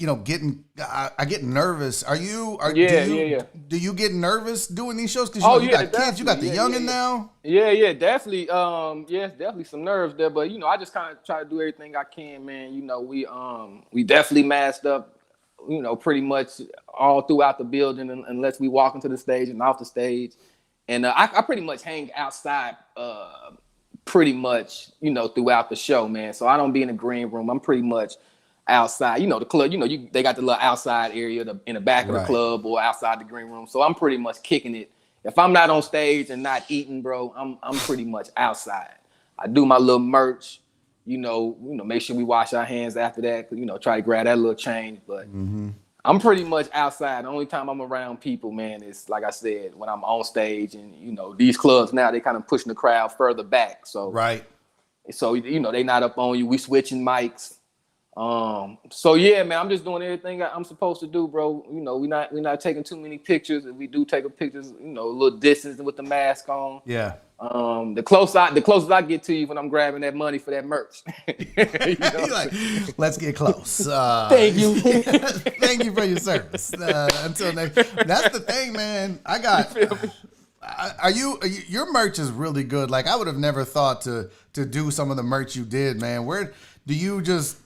get nervous. Do you get nervous doing these shows? Because you got kids, you got the youngin' now. Yeah, definitely. Definitely some nerves there, but I just kind of try to do everything I can, man. We definitely masked up. Pretty much all throughout the building unless we walk into the stage and off the stage. And I pretty much hang outside pretty much, throughout the show, man. So I don't be in the green room. I'm pretty much outside. You know, the club, you know, they got the little outside area in the back of the club or outside the green room. So I'm pretty much kicking it. If I'm not on stage and not eating, bro, I'm pretty much outside. I do my little merch, you know, make sure we wash our hands after that, you know, try to grab that little change. But I'm pretty much outside. The only time I'm around people, man, is like I said, when I'm on stage. And, you know, these clubs now, they kind of pushing the crowd further back. So, so, you know, they not up on you. We switching mics. So yeah, man, I'm just doing everything I'm supposed to do, bro. You know, we're not taking too many pictures. If we do take a pictures, you know, a little distance with the mask on. Yeah. The closest I get to you when I'm grabbing that money for that merch. You know? You're like, let's get close. Thank you. Thank you for your service. Until next. That's the thing, man. Your merch is really good. Like I would have never thought to do some of the merch you did, man. Where do you just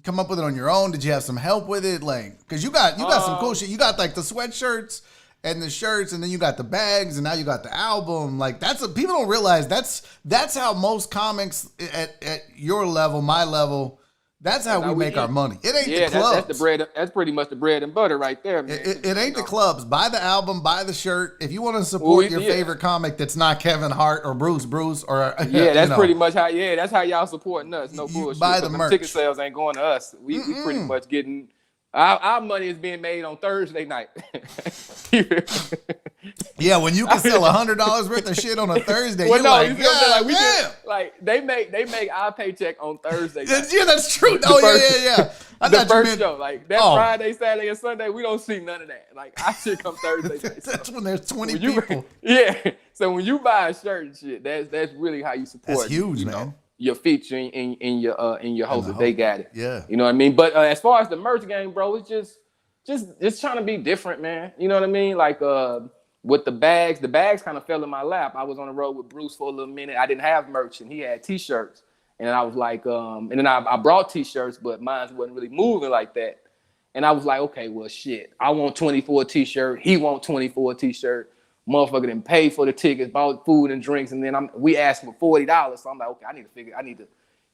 come up with it on your own? Did you have some help with it? Like, cause you got some cool shit. You got like the sweatshirts and the shirts, and then you got the bags, and now you got the album. Like people don't realize that's how most comics at your level, my level, that's how we make our money. It ain't the clubs. That's the bread. That's pretty much the bread and butter right there, man. It ain't the clubs. Buy the album, buy the shirt. If you want to support your favorite comic that's not Kevin Hart or Bruce or that's pretty much how. Yeah, that's how y'all supporting us. No bullshit. Buy the merch. Ticket sales ain't going to us. We pretty much getting our money is being made on Thursday night. Yeah, when you can sell $100 worth of shit on a Thursday, well, they make our paycheck on Thursday night. Yeah, that's true. Yeah. The first show, like that Friday, Saturday, and Sunday, we don't see none of that. Like our shit come Thursday night. That's when there's 20 people. Yeah. So when you buy a shirt and shit, that's really how you support. That's huge, man. Know, your feature in your host, they got it. Yeah. You know what I mean? But as far as the merch game, bro, it's just trying to be different, man. You know what I mean? Like with the bags kind of fell in my lap. I was on the road with Bruce for a little minute. I didn't have merch, and he had T-shirts. And I was like, and then I brought T-shirts, but mine wasn't really moving like that. And I was like, okay, well, shit. I want 24 T-shirt. He want 24 T-shirt. Motherfucker didn't pay for the tickets, bought food and drinks, and then we asked for $40. So I'm like, okay, I need to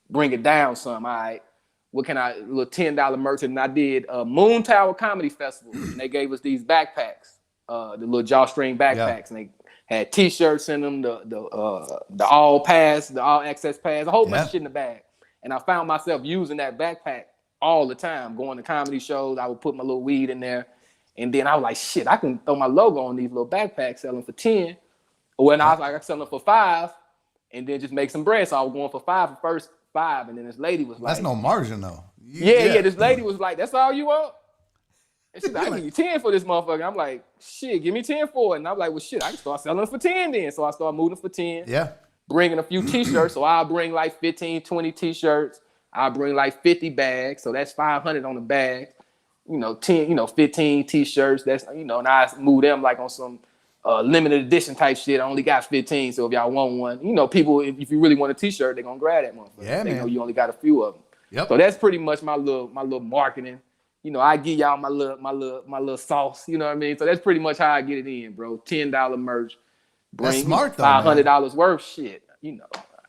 bring it down some. All right. What can a little $10 merch? And I did a Moon Tower Comedy Festival, and they gave us these backpacks, the little jawstring backpacks, and they had T-shirts in them, the all pass, the all access pass, a whole bunch of shit in the bag. And I found myself using that backpack all the time, going to comedy shows. I would put my little weed in there. And then I was like, shit, I can throw my logo on these little backpacks, sell them for 10. Or when I was like, I sell them for 5 and then just make some bread. So I was going for 5 for first 5. And then this lady was like, that's no margin though. Yeah. This lady was like, that's all you want? And she's like, I give you 10 for this motherfucker. I'm like, shit, give me 10 for it. And I'm like, well, shit, I can start selling for 10 then. So I started moving for 10. Yeah. Bringing a few T-shirts. So I'll bring like 15, 20 T-shirts. I'll bring like 50 bags. So that's 500 on the bag. 15 T-shirts. That's, and I move them like on some limited edition type shit. I only got 15. So if y'all want one, people, if you really want a T-shirt, they're going to grab that motherfucker. Yeah, they know you only got a few of them. Yep. So that's pretty much my little marketing. I give y'all my little sauce, you know what I mean? So that's pretty much how I get it in, bro. $10 merch. That's smart though, $500 worth shit,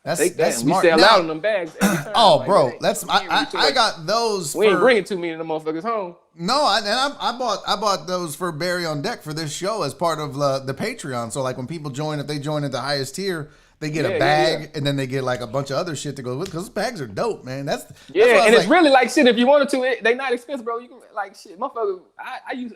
That's smart. We sell out in them bags every time. Oh, like, bro, I got those. We ain't bringing too many of them motherfuckers home. No, I bought those for Barry on Deck for this show as part of the Patreon. So like when people join, if they join at the highest tier, they get a bag and then they get like a bunch of other shit to go with, because those bags are dope, man. That's and it's really like shit. If you wanted to, they not expensive, bro. You can like shit, motherfucker.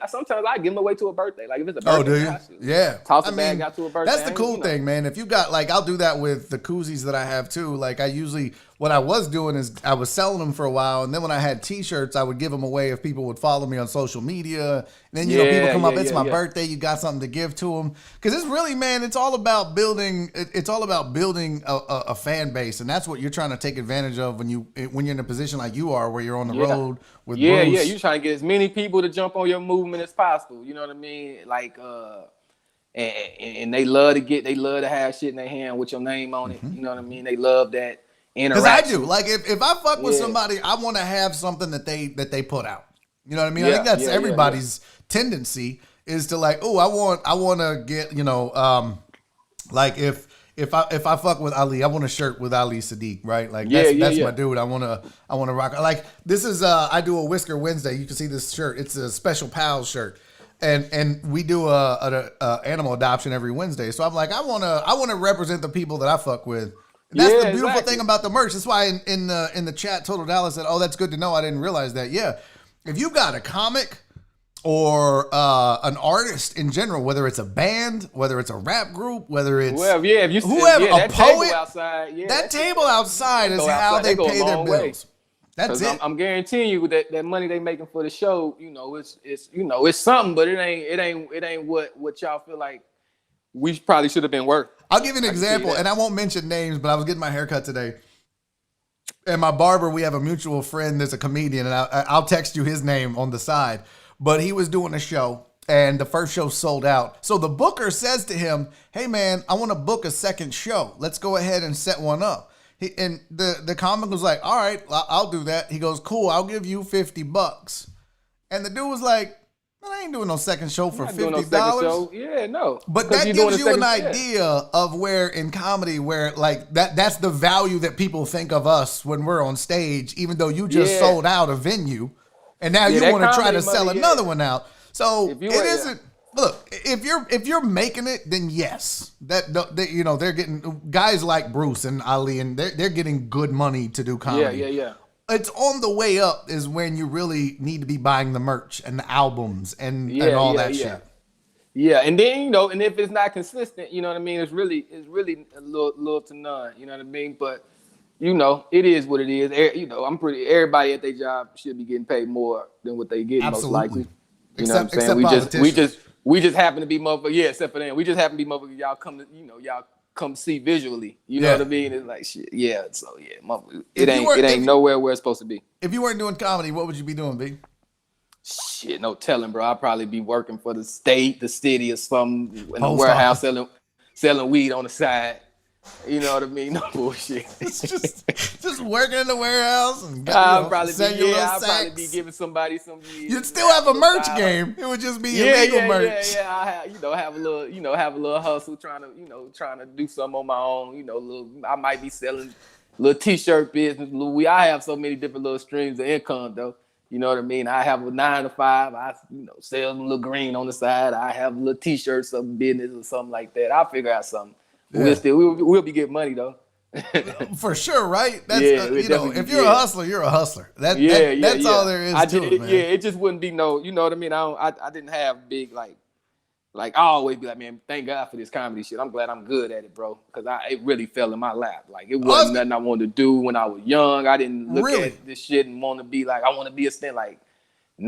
Sometimes I give them away to a birthday. Like if it's a birthday, do you? Yeah, toss a bag out to a birthday. That's the cool thing, man. If you got like, I'll do that with the koozies that I have too. Like I usually, what I was doing is I was selling them for a while, and then when I had T-shirts, I would give them away if people would follow me on social media. And then people come up, it's my birthday, you got something to give to them, because it's really, man, it's all about building. It's all about building a fan base, and that's what you're trying to take advantage of when you're in a position like you are, where you're on the road with Bruce. You're trying to get as many people to jump on your movement as possible. You know what I mean? Like, and they love to have shit in their hand with your name on it. You know what I mean? They love that interaction. Because I do. Like if I fuck with somebody, I want to have something that they put out. You know what I mean? I think that's everybody's tendency is to like, oh, I want to get, like if if I fuck with Ali, I want a shirt with Ali Sadiq, right? Like that's my dude. I wanna rock. Like this is I do a Whisker Wednesday. You can see this shirt. It's a special pals shirt. And we do a animal adoption every Wednesday. So I'm like, I wanna represent the people that I fuck with. And that's the beautiful thing about the merch. That's why in the chat, Total Dallas said, "Oh, that's good to know. I didn't realize that." Yeah, if you got a comic or an artist in general, whether it's a band, whether it's a rap group, whether it's if you whoever, a poet, outside, that table outside is how they pay their bills. That's it. I'm guaranteeing you that money they making for the show, it's something, but it ain't what y'all feel like we probably should have been worth. I'll give you an example, and I won't mention names, but I was getting my hair cut today. And my barber, we have a mutual friend that's a comedian, and I'll text you his name on the side. But he was doing a show, and the first show sold out. So the booker says to him, "Hey, man, I want to book a second show. Let's go ahead and set one up." And the comic was like, "All right, I'll do that." He goes, "Cool, I'll give you $50." And the dude was like, "Man, I ain't doing no second show for $50." Yeah, no. But that gives you an idea of where in comedy, where like that's the value that people think of us when we're on stage, even though you just sold out a venue, and now you want to try to sell another one out. So it isn't. Look, if you're making it, then yes, they're getting guys like Bruce and Ali, and they're getting good money to do comedy. Yeah. It's on the way up is when you really need to be buying the merch and the albums and all that shit. Yeah, and then and if it's not consistent, you know what I mean. It's really a little to none. You know what I mean. But it is what it is. Everybody at their job should be getting paid more than what they get. Absolutely. Most likely. You know what I'm saying? We just happen to be motherfuckers. Yeah, except for them. We just happen to be motherfuckers. Y'all come see visually. You know what I mean? It's like shit. Yeah. So it ain't nowhere where it's supposed to be. If you weren't doing comedy, what would you be doing, B? Shit, no telling, bro. I'd probably be working for the state, the city, or something in a warehouse selling weed on the side. You know what I mean? No bullshit. just working in the warehouse and I'll probably be giving somebody some. You'd still have a merch game. It would just be illegal merch. I have a little hustle trying to do something on my own. I might be selling little t-shirt business. I have so many different little streams of income though. You know what I mean? I have a 9 to 5. I sell a little green on the side. I have a little t-shirt, some business or something like that. I'll figure out something. Yeah. We'll be getting money though. For sure, right? That's if you're a hustler, you're a hustler. That's all there is to it, man. Yeah, it just wouldn't be no. You know what I mean? I didn't have big like I always be like, man, thank God for this comedy shit. I'm glad I'm good at it, bro, because it really fell in my lap. Like it wasn't nothing I wanted to do when I was young. I didn't look at this shit and want to be like I want to be a stand. Like,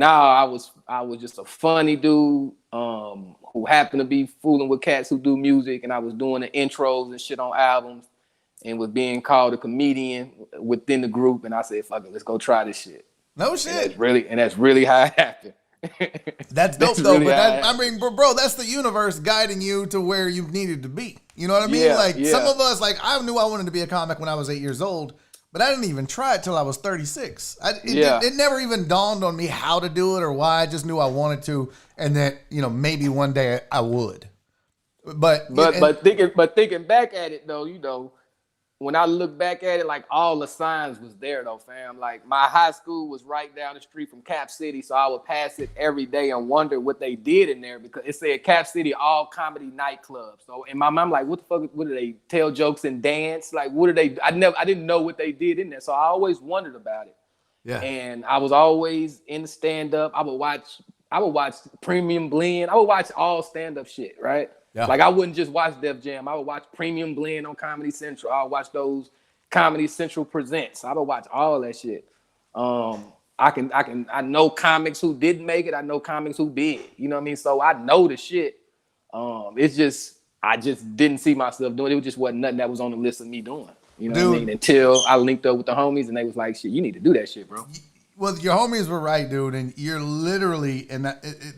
I was just a funny dude. Who happened to be fooling with cats who do music, and I was doing the intros and shit on albums, and was being called a comedian within the group. And I said, "Fuck it, let's go try this shit." No shit. And that's really how it happened. That's dope though. Really but bro, that's the universe guiding you to where you needed to be. You know what I mean? Some of us, I knew I wanted to be a comic when I was 8 years old. But I didn't even try it till I was 36. It never even dawned on me how to do it or why. I just knew I wanted to, and that maybe one day I would. But thinking back at it though, when I look back at it, like all the signs was there though, fam. Like my high school was right down the street from Cap City, so I would pass it every day and wonder what they did in there because it said Cap City all comedy nightclub. So in my mind, I'm like, what the fuck? What do they tell jokes and dance? Like, what do they? I didn't know what they did in there, so I always wondered about it. Yeah. And I was always in the stand up. I would watch Premium Blend. I would watch all stand up shit, right? Yeah. Like I wouldn't just watch Def Jam. I would watch Premium Blend on Comedy Central. I would watch those Comedy Central Presents. I would watch all that shit. I know comics who didn't make it. I know comics who did. You know what I mean? So I know the shit. It's just I just didn't see myself doing it. It just wasn't nothing that was on the list of me doing. You know what I mean? Until I linked up with the homies and they was like, shit, you need to do that shit, bro. Well, your homies were right, dude, and you're literally, and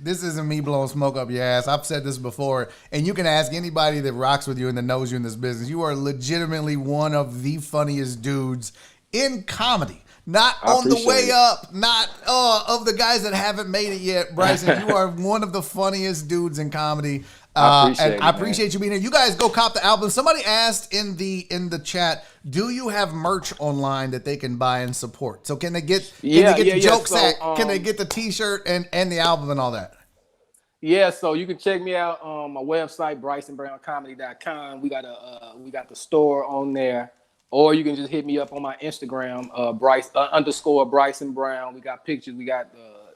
this isn't me blowing smoke up your ass. I've said this before, and you can ask anybody that rocks with you and that knows you in this business. You are legitimately one of the funniest dudes in comedy. Not on the way up, not of the guys that haven't made it yet, Bryson. You are one of the funniest dudes in comedy. I appreciate and it, I appreciate you being here. You guys go cop the album. Somebody asked in the chat, do you have merch online that they can buy and support? So can they get the joke sack? Can they get the t-shirt and the album and all that? Yeah, so you can check me out on my website, BrysonBrownComedy.com. We got the store on there, or you can just hit me up on my Instagram, _Bryson Brown. We got pictures. We got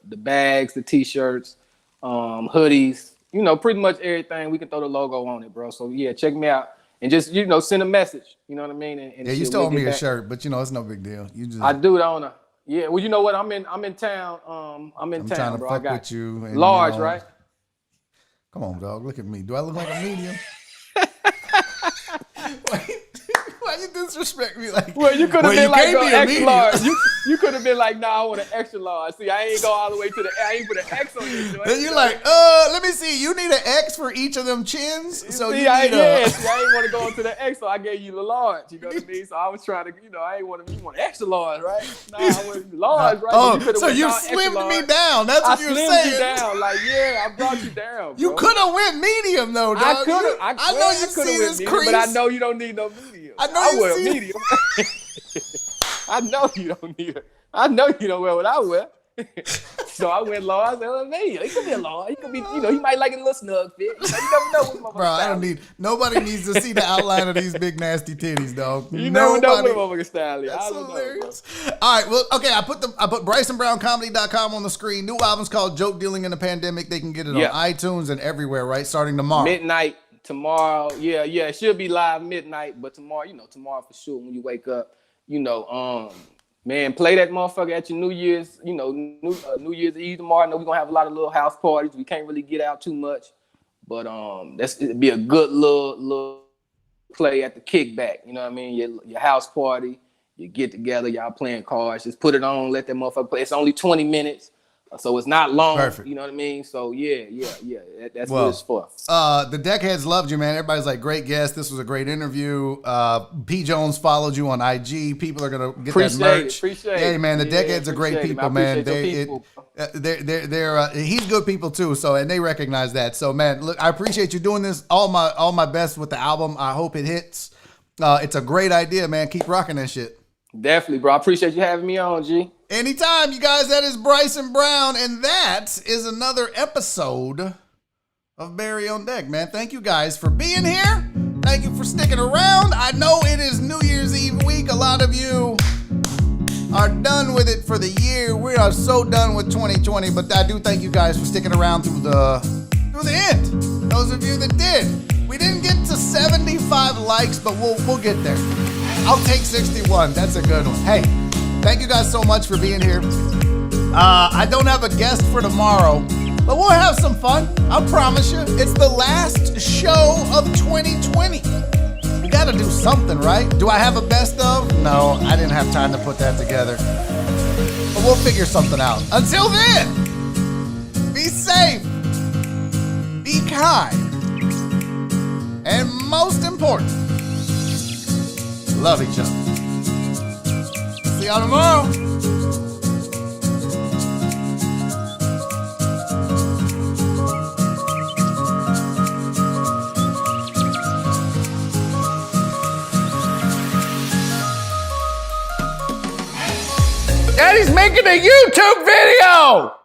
the bags, the t-shirts, hoodies. You know, pretty much everything. We can throw the logo on it, bro. So yeah, check me out and just send a message. You know what I mean? And yeah, you still owe me a shirt, but it's no big deal. I do it on a. Yeah, well, you know what? I'm in town. I'm in town, trying to bro. fuck I got with you. And, large, right? Come on, dog. Look at me. Do I look like a medium? Why you disrespect me like? Well, you could have been like an extra large. You could have been like, I want an extra large. See, I ain't go all the way to I ain't put an X on this joint. Then you're like, let me see. You need an X for each of them chins. So see, I ain't want to go into the X, so I gave you the large. You know what I mean? So I was trying to, I ain't want to. You want extra large, right? No, I want large, right? Oh, so you slimmed me down. That's what you're saying. I slimmed you down. Like, yeah, I brought you down. Bro. You could have went medium though, dog. I could have. I know you see this crease, but I know you don't need no medium. I know you wear see medium. I know you don't need it. I know you don't wear what I wear. So I went large. I said, medium. He could be a large. He could be, he might like it a little snug fit. You never know what Bro, I don't need. Nobody needs to see the outline of these big nasty titties, dog. You never know what motherfucking style is. That's hilarious. All right, well, okay. I put BrysonBrownComedy.com on the screen. New album's called "Joke Dealing in the Pandemic." They can get it on iTunes and everywhere, right? Starting tomorrow. Midnight tomorrow. Yeah. It should be live midnight, but tomorrow, tomorrow for sure when you wake up, man, play that motherfucker at your New Year's, New Year's Eve tomorrow. I know we're gonna have a lot of little house parties. We can't really get out too much, but it'd be a good little play at the kickback. You know what I mean? Your house party, you get together, y'all playing cards. Just put it on, let that motherfucker play. It's only 20 minutes. So it's not long. Perfect. You know what I mean? So yeah. That's what it's for. The Deckheads loved you, man. Everybody's like, great guest. This was a great interview. P. Jones followed you on IG. People are gonna get that merch. Appreciate it. Hey, man, the Deckheads are great people, man. He's good people too. So, and they recognize that. So, man, look, I appreciate you doing this. All my best with the album. I hope it hits. It's a great idea, man. Keep rocking that shit. Definitely, bro. I appreciate you having me on, G. Anytime, you guys. That is Bryson Brown, and that is another episode of Barry on Deck, man. Thank you guys for being here. Thank you for sticking around. I know it is New Year's Eve week. A lot of you are done with it for the year. We are so done with 2020, but I do thank you guys for sticking around through the end. Those of you that did. We didn't get to 75 likes, but we'll get there. I'll take 61. That's a good one. Hey, thank you guys so much for being here. I don't have a guest for tomorrow, but we'll have some fun. I promise you. It's the last show of 2020. We got to do something, right? Do I have a best of? No, I didn't have time to put that together. But we'll figure something out. Until then, be safe, be kind, and most important, love each other. See y'all tomorrow. Daddy's making a YouTube video!